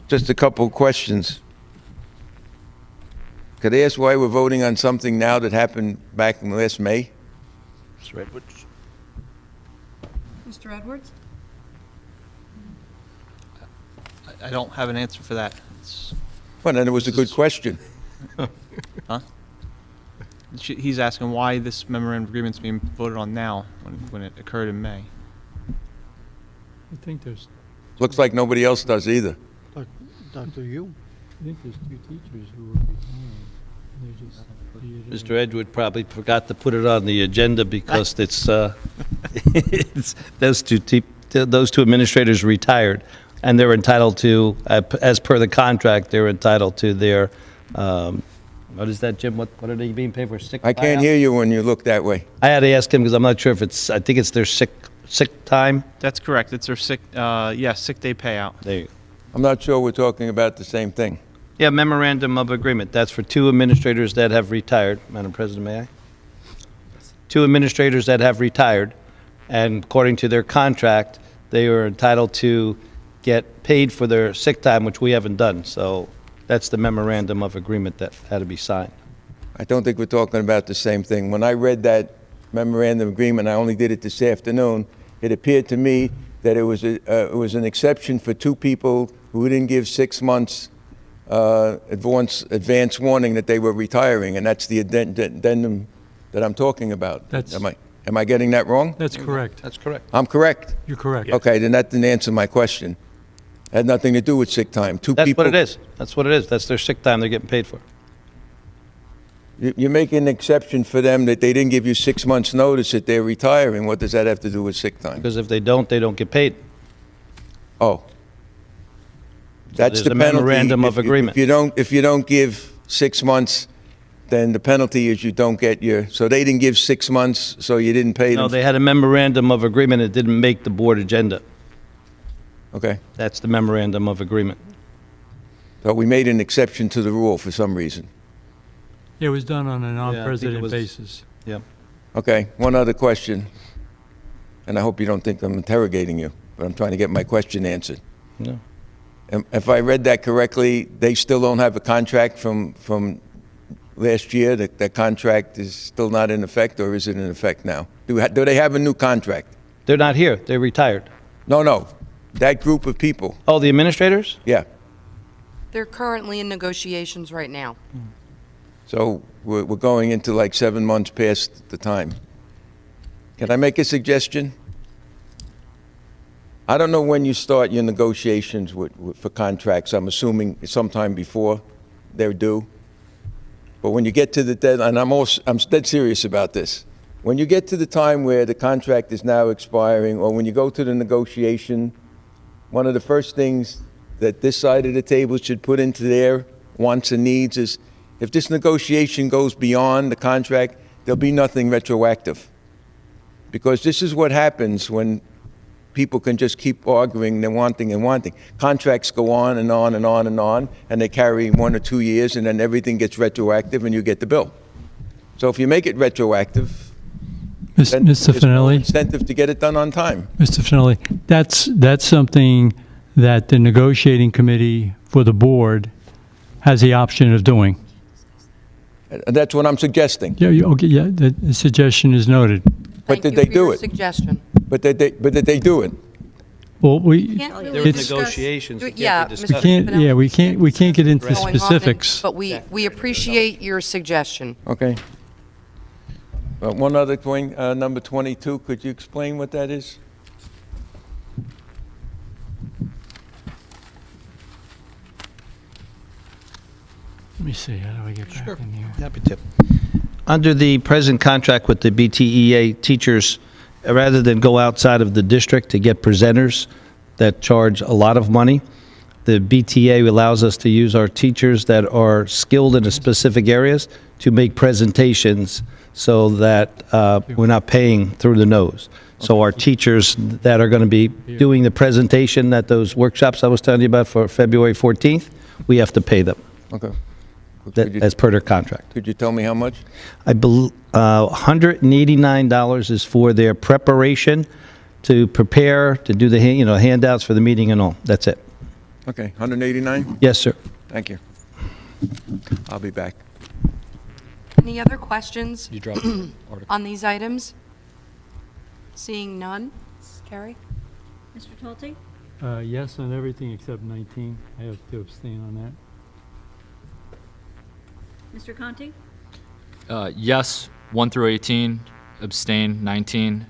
just a couple of questions. Could I ask why we're voting on something now that happened back in last May? Mr. Edwards? Mr. Edwards? I don't have an answer for that. It's- Well, then it was a good question. Huh? He's asking why this memorandum of agreement's being voted on now, when it occurred in May. I think there's, Looks like nobody else does either. Dr. Yu? I think there's 2 teachers who were retiring. They just, Mr. Edward probably forgot to put it on the agenda because it's, it's those two administrators retired, and they're entitled to, as per the contract, they're entitled to their, what is that, Jim? What are they being paid for? Sick I can't buyout? hear you when you look that way. I had to ask him because I'm not sure if it's, I think it's their sick time. That's correct. It's their sick day payout. There you go. I'm not sure we're talking about the same thing. Yeah, memorandum of agreement. That's for 2 administrators that have retired. Madam President, may I? 2 administrators that have retired, and according to their contract, they are entitled to get paid for their sick time, which we haven't done. So that's the memorandum of agreement that had to be signed. I don't think we're talking about the same thing. When I read that memorandum agreement, I only did it this afternoon, it appeared to me that it was an exception for 2 people who didn't give 6 months advance warning that they were retiring, and that's the addendum that I'm talking about. That's- Am I getting that wrong? that's correct. That's correct. I'm correct? You're correct. Okay, then that didn't answer my question. It had nothing to do with sick time. That's what it is. That's what it is. That's their sick time they're getting paid for. You're making an exception for them that they didn't give you 6 months' notice that they're retiring. What does that have to do with sick time? Because if they don't get paid. Oh. That's there's the a penalty. memorandum of agreement. If you don't give 6 months, then the penalty is you don't get your, so they didn't give 6 months, so you didn't pay them? No, they had a memorandum of agreement. It didn't make the board agenda. Okay. That's the memorandum of agreement. So we made an exception to the rule for some reason. It was done on a I think it non-president was- basis. Yeah. Okay, one other question, and I hope you don't think I'm interrogating you, but I'm trying to get my question answered. No. If I read that correctly, they still don't have a contract from last year? That contract is still not in effect, or is it in effect now? Do they have a new contract? They're not here. They're retired. No. That group of people. Oh, the administrators? Yeah. They're currently in negotiations right now. So we're going into like 7 months past the time. Can I make a suggestion? I don't know when you start your negotiations for contracts. I'm assuming sometime before they're due. But when you get to the deadline, I'm dead serious about this. When you get to the time where the contract is now expiring, or when you go to the negotiation, one of the first things that this side of the table should put into their wants and needs is, if this negotiation goes beyond the contract, there'll be nothing retroactive. Because this is what happens when people can just keep arguing and wanting. Contracts go on and on and on and on, and they carry 1 or 2 years, and then everything gets retroactive and you get the bill. So if you make it retroactive, then Mr. there's no Finelli? incentive to get it done on time. Mr. Finelli, that's something that the negotiating committee for the board has the option of doing. And that's what I'm suggesting. Okay, the suggestion is noted. But did they do it? Suggestion. But did they do it? Well, we, Can't really There were discuss- negotiations. It can't be Yeah, discussed. Mr. can't, Finelli, yeah, we can't get into going on, specifics. But we appreciate your suggestion. Okay. One other thing, number 22, could you explain what that is? Let me see, how do I get back in here? Happy to. Under the present contract with the BTEA teachers, rather than go outside of the district to get presenters that charge a lot of money, the BTA allows us to use our teachers that are skilled in specific areas to make presentations so that we're not paying through the nose. So our teachers that are going to be doing the presentation at those workshops I was telling you about for February 14th, we have to pay them. Okay. As per their contract. Could you tell me how much? I believe $189 is for their preparation to prepare, to do the, handouts for the meeting and all. That's it. Okay, 189? Yes, sir. Thank you. I'll be back. Any other questions You dropped the article. on these items? Seeing none. Carrie? Mr. Talty? Yes on everything except 19. I have to abstain on that. Mr. Conti? Yes, 1 through 18, abstain 19,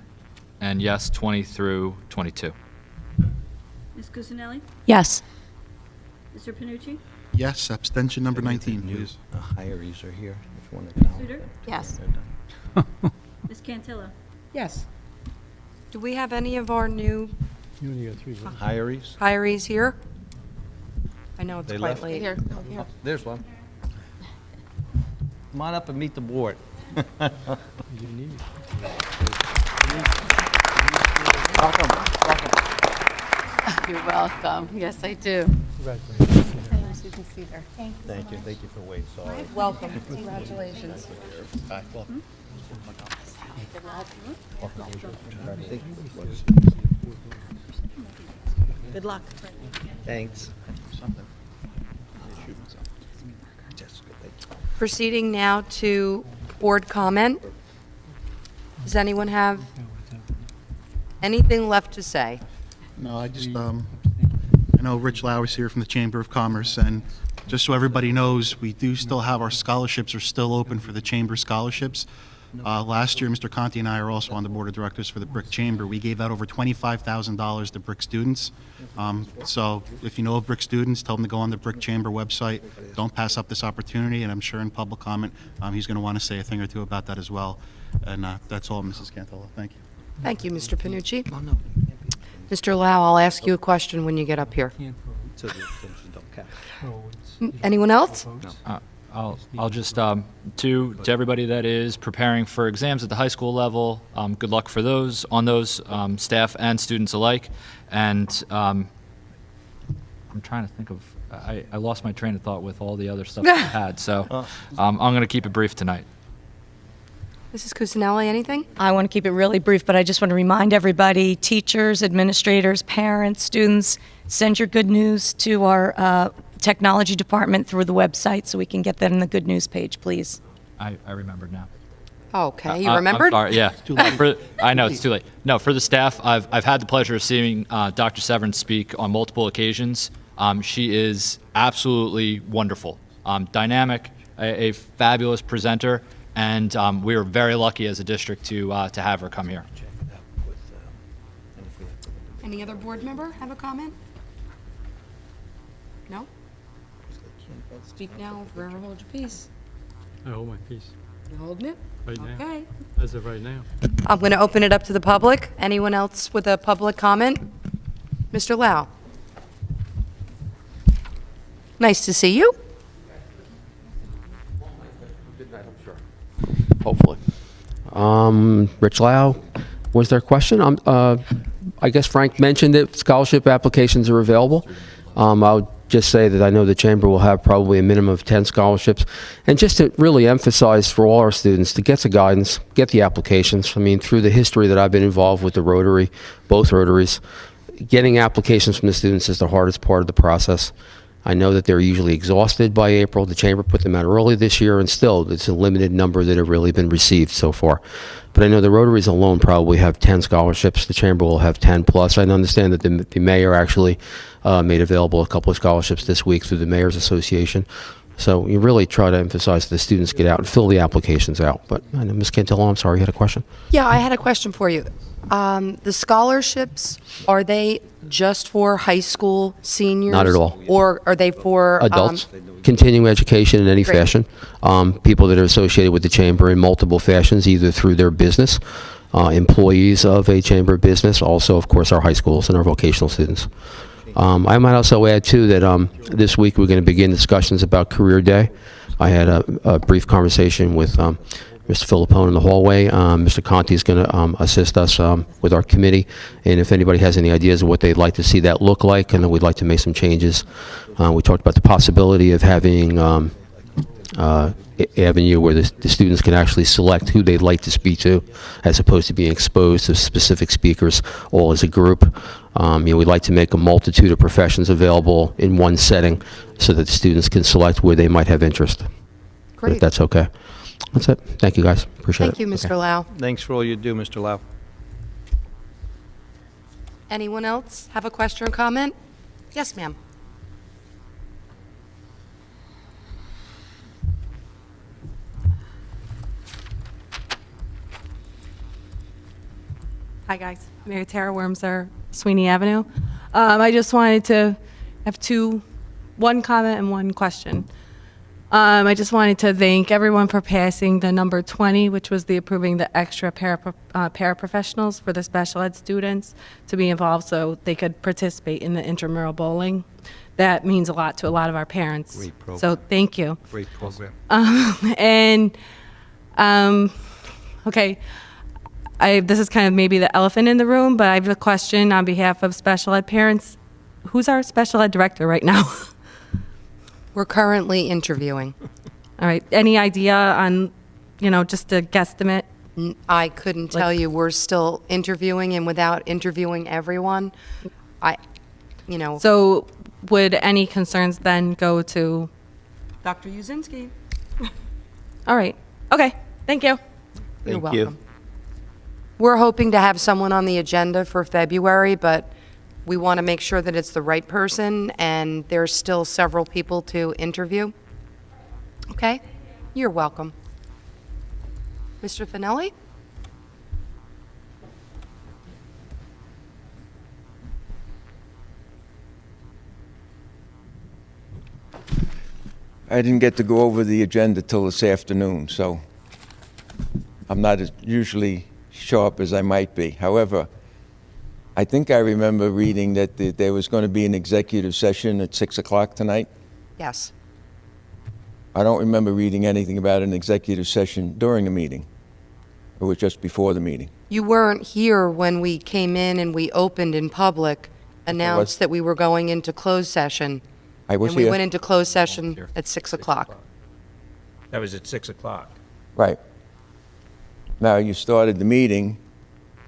and yes, 20 through 22. Ms. Cusinelli? Yes. Mr. Panucci? Yes, abstention number 19, please. The hirees are here. If you want to Ms. know. Suter? Yes. Ms. Cantillo? Yes. Do we have any of our new You only got 3 votes. Hirees? hirees here? I know it's They quite left? late. Oh, there's one. Come on up and meet the board. You need it. You're welcome. Yes, I do. Congratulations. You can see there. Thank you. Thank you for waiting. Sorry. Welcome. Congratulations. Good luck. Thanks. Proceeding now to board comment. Does anyone have anything left to say? No, I just, I know Rich Lauer's here from the Chamber of Commerce, and just so everybody knows, we do still have our scholarships are still open for the Chamber scholarships. Last year, Mr. Conti and I are also on the Board of Directors for the Brick Chamber. We gave out over $25,000 to Brick students. So if you know of Brick students, tell them to go on the Brick Chamber website. Don't pass up this opportunity, and I'm sure in public comment, he's going to want to say a thing or two about that as well. And that's all, Mrs. Cantola. Thank you. Thank you, Mr. Panucci. Mr. Lau, I'll ask you a question when you get up here. So the abstentions don't count. Anyone else? I'll just to everybody that is preparing for exams at the high school level. Good luck for those staff and students alike. And I'm trying to think of. I lost my train of thought with all the other stuff I had. So I'm going to keep it brief tonight. Mrs. Cusinelli, anything? I want to keep it really brief, but I just want to remind everybody, teachers, administrators, parents, students, send your good news to our technology department through the website so we can get that in the good news page, please. I remembered now. Okay, you remembered? I'm sorry, yeah. I know, it's too late. No, for the staff, I've had the pleasure of seeing Dr. Severance speak on multiple occasions. She is absolutely wonderful, dynamic, a fabulous presenter, and we are very lucky as a district to have her come here. Any other board member have a comment? No? Speak now or forever hold your peace. I hold my peace You holding it? right now. Okay. As of right now. I'm going to open it up to the public. Anyone else with a public comment? Mr. Lau? Nice to see you. Hopefully. Rich Lau, was there a question? I guess Frank mentioned it, scholarship applications are available. I'll just say that I know the Chamber will have probably a minimum of 10 scholarships. And just to really emphasize for all our students to get the guidance, get the applications. I mean, through the history that I've been involved with the Rotary, both Rotaries, getting applications from the students is the hardest part of the process. I know that they're usually exhausted by April. The Chamber put them out early this year, and still, it's a limited number that have really been received so far. But I know the Rotaries alone probably have 10 scholarships. The Chamber will have 10 plus. I understand that the mayor actually made available a couple of scholarships this week through the Mayor's Association. So you really try to emphasize that the students get out and fill the applications out. But I know, Ms. Cantillo, I'm sorry, you had a question? Yeah, I had a question for you. The scholarships, are they just for high school seniors? Not at all. Or are they for Adults, continuing education in any Great. fashion. People that are associated with the Chamber in multiple fashions, either through their business, employees of a Chamber business, also, of course, our high schools and our vocational students. I might also add, too, that this week we're going to begin discussions about Career Day. I had a brief conversation with Mr. Filippone in the hallway. Mr. Conti is going to assist us with our committee, and if anybody has any ideas of what they'd like to see that look like, and then we'd like to make some changes. We talked about the possibility of having avenue where the students can actually select who they'd like to speak to, as opposed to being exposed to specific speakers all as a group. We'd like to make a multitude of professions available in one setting so that the students can select where they might have interest. Great. If that's okay. That's it. Thank you, guys. Appreciate Thank it. you, Mr. Okay. Lau. Thanks for all you do, Mr. Lau. Anyone else have a question or comment? Yes, ma'am. Hi, guys. Mary Tara Wormser, Sweeney Avenue. I just wanted to have one comment and one question. I just wanted to thank everyone for passing the number 20, which was the approving the extra paraprofessionals for the special ed students to be involved so they could participate in the intramural bowling. That means a lot to a lot of our parents. Great program. So thank you. Great program. Okay. This is kind of maybe the elephant in the room, but I have a question on behalf of special ed parents. Who's our special ed director right now? We're currently interviewing. All right. Any idea on, just a guesstimate? I couldn't tell you. We're still interviewing, and without interviewing everyone, So would any concerns then go to Dr. Uzinski? All right. Okay. Thank you. You're welcome. We're hoping to have someone on the agenda for February, but we want to make sure that it's the right person, and there's still several people to interview. Okay? You're welcome. Mr. Finelli? I didn't get to go over the agenda till this afternoon, so I'm not as usually sharp as I might be. However, I think I remember reading that there was going to be an executive session at 6 o'clock tonight. Yes. I don't remember reading anything about an executive session during a meeting. It was just before the meeting. You weren't here when we came in and we opened in public, announced that we were going into closed session. I was And we here. went into closed session at 6 o'clock. That was at 6 o'clock. Right. Now, you started the meeting,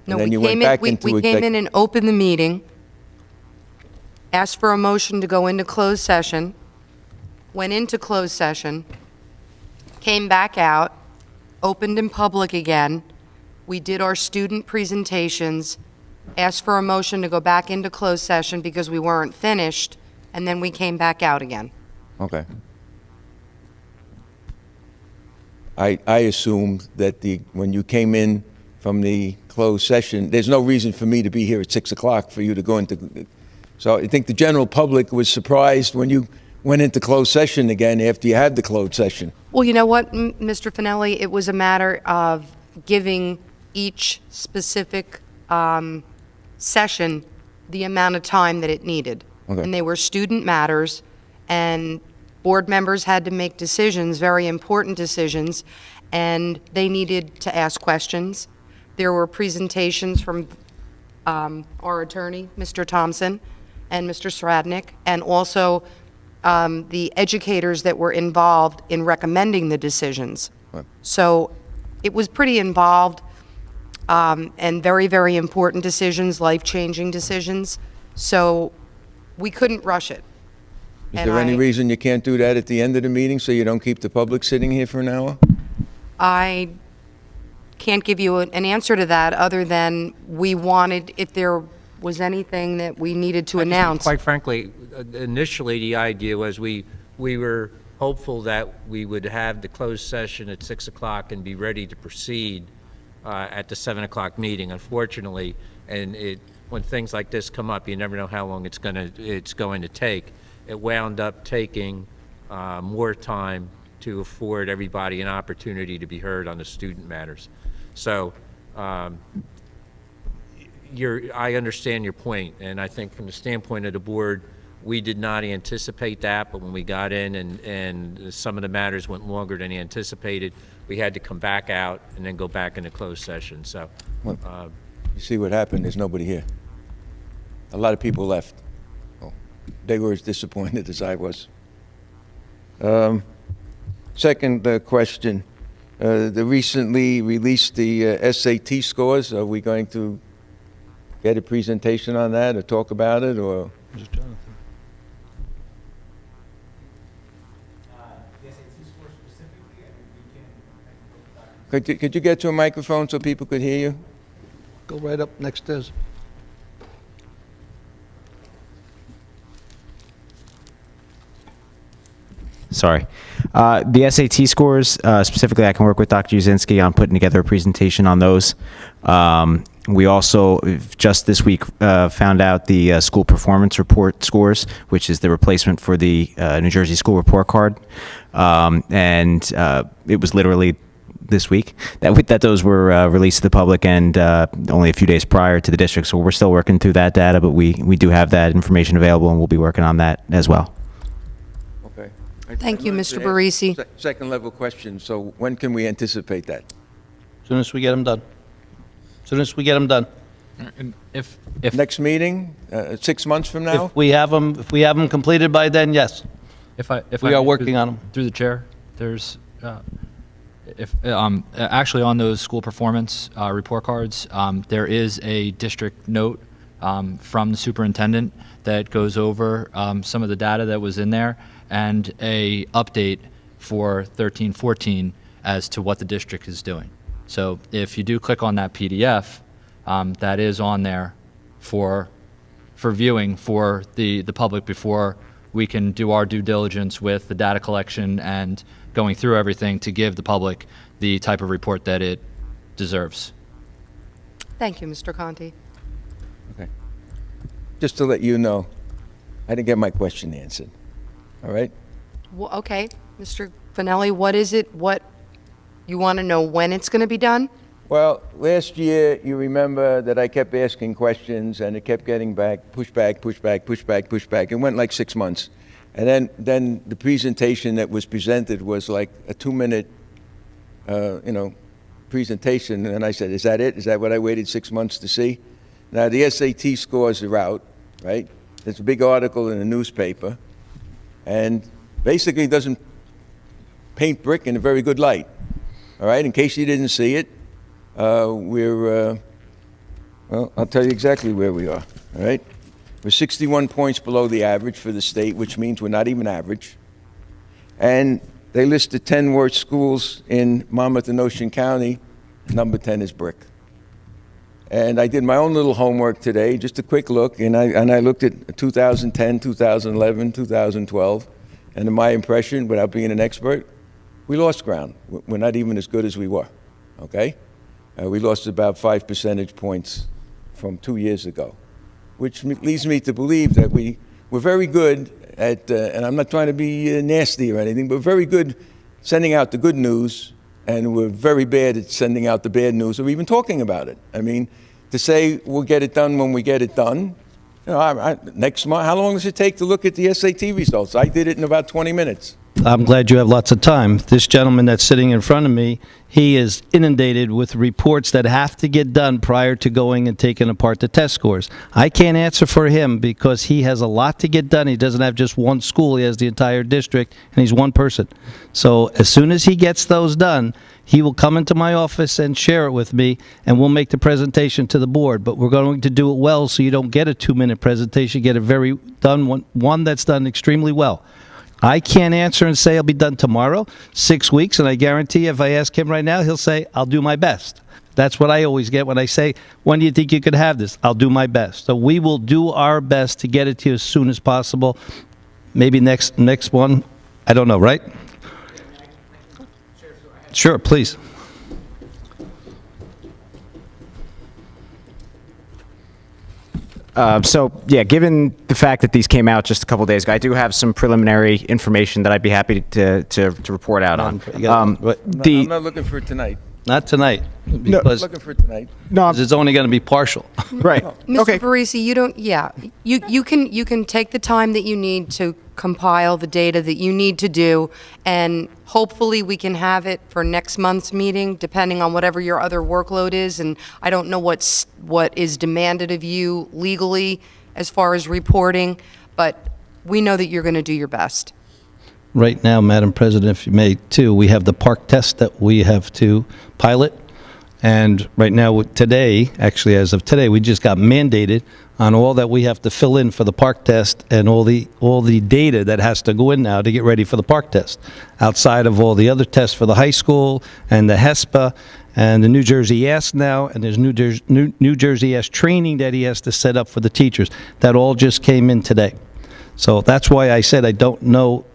No, and then we you came went back in, into we came in and opened the meeting, asked for a motion to go into closed session, went into closed session, came back out, opened in public again. We did our student presentations, asked for a motion to go back into closed session because we weren't finished, and then we came back out again. Okay. I assumed that when you came in from the closed session, there's no reason for me to be here at 6 o'clock for you to go into. So I think the general public was surprised when you went into closed session again after you had the closed session. Well, you know what, Mr. Finelli, it was a matter of giving each specific session the amount of time that it needed. Okay. And they were student matters, and board members had to make decisions, very important decisions, and they needed to ask questions. There were presentations from our attorney, Mr. Thompson, and Mr. Sradnick, and also the educators that were involved in recommending the decisions. Right. So it was pretty involved and very, very important decisions, life-changing decisions. So we couldn't rush it. Is And there any I- reason you can't do that at the end of the meeting so you don't keep the public sitting here for an hour? I can't give you an answer to that other than we wanted, if there was anything that we needed to announce. Quite frankly, initially, the idea was we were hopeful that we would have the closed session at 6 o'clock and be ready to proceed at the 7 o'clock meeting. Unfortunately, when things like this come up, you never know how long it's going to take. It wound up taking more time to afford everybody an opportunity to be heard on the student matters. So I understand your point, and I think from the standpoint of the board, We did not anticipate that, but when we got in and some of the matters went longer than anticipated, we had to come back out and then go back into closed session. So, Well, you see what happened? There's nobody here. A lot of people left. Oh, they were as disappointed as I was. Second question. They recently released the SAT scores. Are we going to get a presentation on that or talk about it, or? Could you get to a microphone so people could hear you? Go right up next to us. Sorry. The SAT scores, specifically, I can work with Dr. Uzinski on putting together a presentation on those. We also, just this week, found out the school performance report scores, which is the replacement for the New Jersey school report card. And it was literally this week that those were released to the public, and only a few days prior to the district. So we're still working through that data, but we do have that information available, and we'll be working on that as well. Okay. Thank you, Mr. I'd like to Barisi. ask Second level question. So when can we anticipate that? As soon as we get them done. As soon as we get them done. And if Next meeting, 6 months from now? If we have them completed by then, yes. We are working on them. Through the chair, there's actually on those school performance report cards, there is a district note from the superintendent that goes over some of the data that was in there, and a update for 13-14 as to what the district is doing. So if you do click on that PDF, that is on there for viewing for the public before we can do our due diligence with the data collection and going through everything to give the public the type of report that it deserves. Thank you, Mr. Conti. Okay. Just to let you know, I didn't get my question answered. All right? Well, okay, Mr. Finelli, what is it? What you want to know when it's going to be done? Well, last year, you remember that I kept asking questions, and it kept getting pushed back. It went like 6 months. And then the presentation that was presented was like a 2-minute, presentation. And I said, is that it? Is that what I waited 6 months to see? Now, the SAT scores are out, right? There's a big article in the newspaper, and basically doesn't paint brick in a very good light. All right, in case you didn't see it, well, I'll tell you exactly where we are, all right? We're 61 points below the average for the state, which means we're not even average. And they listed 10 worst schools in Monmouth and Ocean County. Number 10 is Brick. And I did my own little homework today, just a quick look, and I looked at 2010, 2011, 2012, and in my impression, without being an expert, we lost ground. We're not even as good as we were, okay? We lost about 5 percentage points from 2 years ago, which leads me to believe that we're very good at, and I'm not trying to be nasty or anything, but very good sending out the good news, and we're very bad at sending out the bad news or even talking about it. I mean, to say we'll get it done when we get it done, next month, how long does it take to look at the SAT results? I did it in about 20 minutes. I'm glad you have lots of time. This gentleman that's sitting in front of me, he is inundated with reports that have to get done prior to going and taking apart the test scores. I can't answer for him because he has a lot to get done. He doesn't have just one school. He has the entire district, and he's one person. So as soon as he gets those done, he will come into my office and share it with me, and we'll make the presentation to the board. But we're going to do it well so you don't get a 2-minute presentation, get a very done one that's done extremely well. I can't answer and say I'll be done tomorrow, 6 weeks, and I guarantee if I ask him right now, he'll say, I'll do my best. That's what I always get when I say, when do you think you could have this? I'll do my best. So we will do our best to get it to you as soon as possible. Maybe next one, I don't know, right? Sure, please. Given the fact that these came out just a couple days ago, I do have some preliminary information that I'd be happy to report out on. I'm not looking for it tonight. Not tonight, because Looking for tonight. it's only going to be partial. Right. Mr. Parisi, you don't, yeah, you can take the time that you need to compile the data that you need to do, and hopefully we can have it for next month's meeting, depending on whatever your other workload is, and I don't know what is demanded of you legally as far as reporting, but we know that you're going to do your best. Right now, Madam President, if you may, too, we have the park test that we have to pilot. And right now, today, actually, as of today, we just got mandated on all that we have to fill in for the park test and all the data that has to go in now to get ready for the park test, outside of all the other tests for the high school and the HESPA and the New Jersey Ask now, and there's New Jersey Ask training that he has to set up for the teachers. That all just came in today. So that's why I said I don't know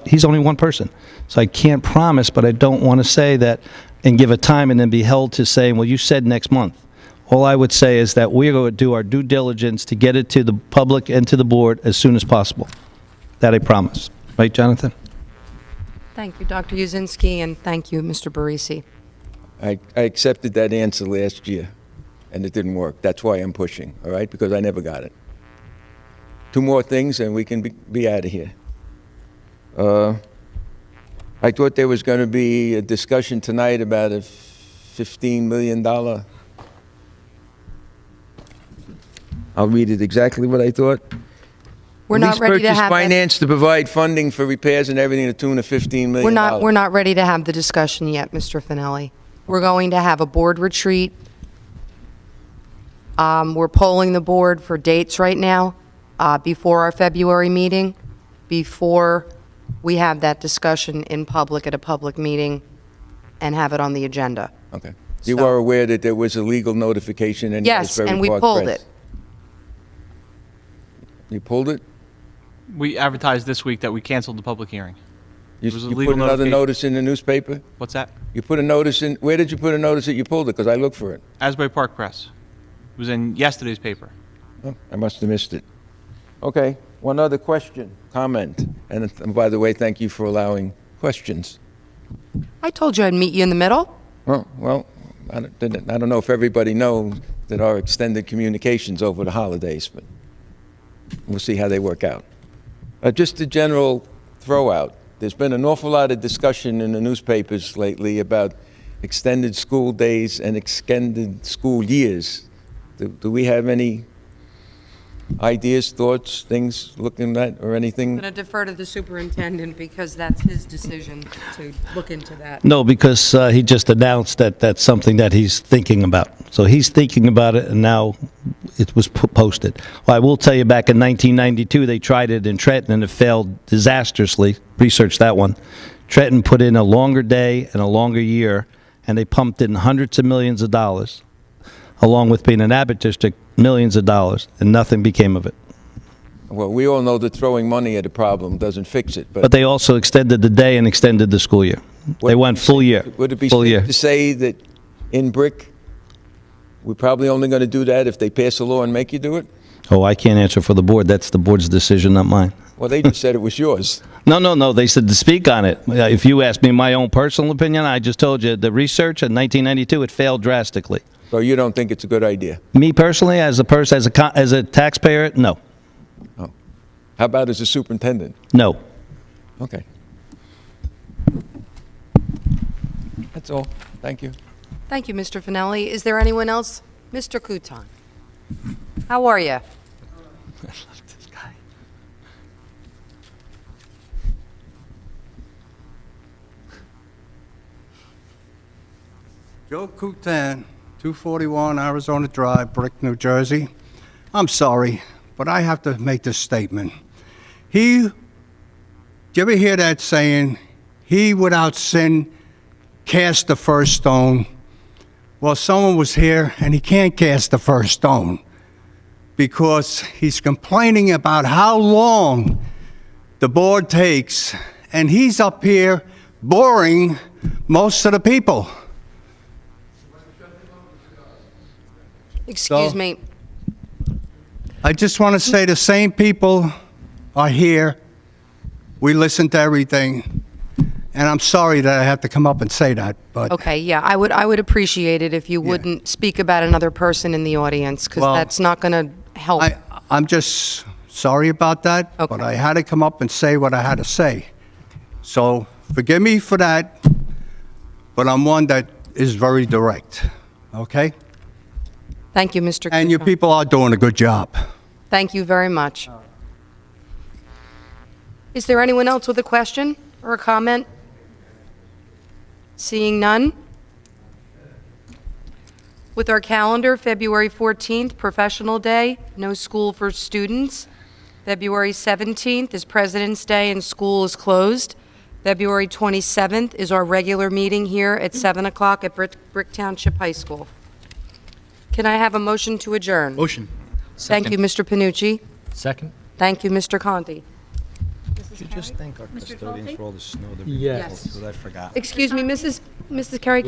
he's only one person. So I can't promise, but I don't want to say that and give a time and then be held to saying, well, you said next month. All I would say is that we're going to do our due diligence to get it to the public and to the board as soon as possible. That I promise. Right, Jonathan? Thank you, Dr. Yuzinski, and thank you, Mr. Barisi. I accepted that answer last year, and it didn't work. That's why I'm pushing, all right? Because I never got it. 2 more things, and we can be out of here. I thought there was going to be a discussion tonight about a $15 million. I'll read it exactly what I thought. We're not ready to have Lease purchase that- finance to provide funding for repairs and everything to the tune of $15 million. We're not ready to have the discussion yet, Mr. Finelli. We're going to have a board retreat. We're polling the board for dates right now, before our February meeting, before we have that discussion in public at a public meeting and have it on the agenda. Okay. You are aware that there was a legal notification in Yes, Asbury and we Park pulled Press? it. You pulled it? We advertised this week that we canceled the public hearing. You There was a you legal put another notification. notice in the newspaper? What's that? You put a notice in, where did you put a notice that you pulled it? Because I looked for it. Asbury Park Press. It was in yesterday's paper. Oh, I must have missed it. Okay, one other question, comment. And by the way, thank you for allowing questions. I told you I'd meet you in the middle. Oh, well, I don't know if everybody knows that our extended communications over the holidays, but we'll see how they work out. Just a general throw out. There's been an awful lot of discussion in the newspapers lately about extended school days and extended school years. Do we have any ideas, thoughts, things looking at, or anything? I'm going to defer to the superintendent because that's his decision to look into that. No, because he just announced that that's something that he's thinking about. So he's thinking about it, and now it was posted. Well, I will tell you, back in 1992, they tried it in Trenton, and it failed disastrously. Research that one. Trenton put in a longer day and a longer year, and they pumped in hundreds of millions of dollars, along with being an Abbott district, millions of dollars, and nothing became of it. Well, we all know that throwing money at a problem doesn't fix it, But they also extended the day and extended the school year. They went full year. would it be full year. safe to say that in Brick, we're probably only going to do that if they pass a law and make you do it? Oh, I can't answer for the board. That's the board's decision, not mine. Well, they just said it was yours. No. They said to speak on it. If you ask me my own personal opinion, I just told you the research in 1992, it failed drastically. So you don't think it's a good idea? Me personally, as a person, as a taxpayer, no. Oh. How about as a superintendent? No. Okay. That's all. Thank you. Thank you, Mr. Finelli. Is there anyone else? Mr. Kutan. How are you? Joe Kutan, 241 Arizona Drive, Brick, New Jersey. I'm sorry, but I have to make this statement. Do you ever hear that saying, he without sin cast the first stone? Well, someone was here and he can't cast the first stone because he's complaining about how long the board takes, and he's up here boring most of the people. Excuse me. I just want to say the same people are here. We listen to everything. And I'm sorry that I have to come up and say that, but Okay, yeah, I would appreciate it if you wouldn't speak about another person in the audience, because Well, that's not going to help. I'm just sorry about that, but I had to come up and say what I had to say. So forgive me for that, but I'm one that is very direct, okay? Thank you, Mr. And your Kuchar. people are doing a good job. Thank you very much. Is there anyone else with a question or a comment? Seeing none? With our calendar, February 14th, Professional Day, no school for students. February 17th is President's Day and school is closed. February 27th is our regular meeting here at 7 o'clock at Brick Township High School. Can I have a motion to adjourn? Motion. Thank you, Mr. Panucci. Second? Thank you, Mr. Conti. Could you just thank our Mr. custodians Conte? for all the snow they've Yes. because I forgot. Excuse me, Mrs. Carey?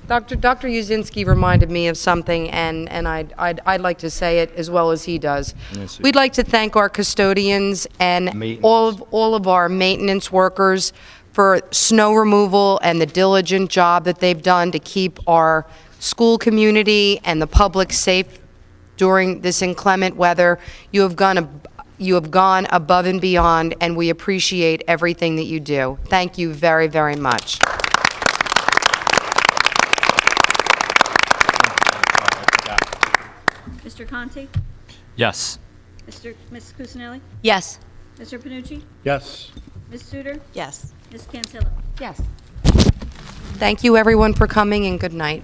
Dr. Uzinski reminded me of something, and I'd like to say it as well as he does. Yes, sir. We'd like to thank our custodians and all of our maintenance workers for snow removal and the diligent job that they've done to keep our school community and the public safe during this inclement weather. You have gone above and beyond, and we appreciate everything that you do. Thank you very, very much. Mr. Conti? Yes. Ms. Cusinelli? Yes. Mr. Panucci? Yes. Ms. Suter? Yes. Ms. Cantillo? Yes. Thank you, everyone, for coming, and good night.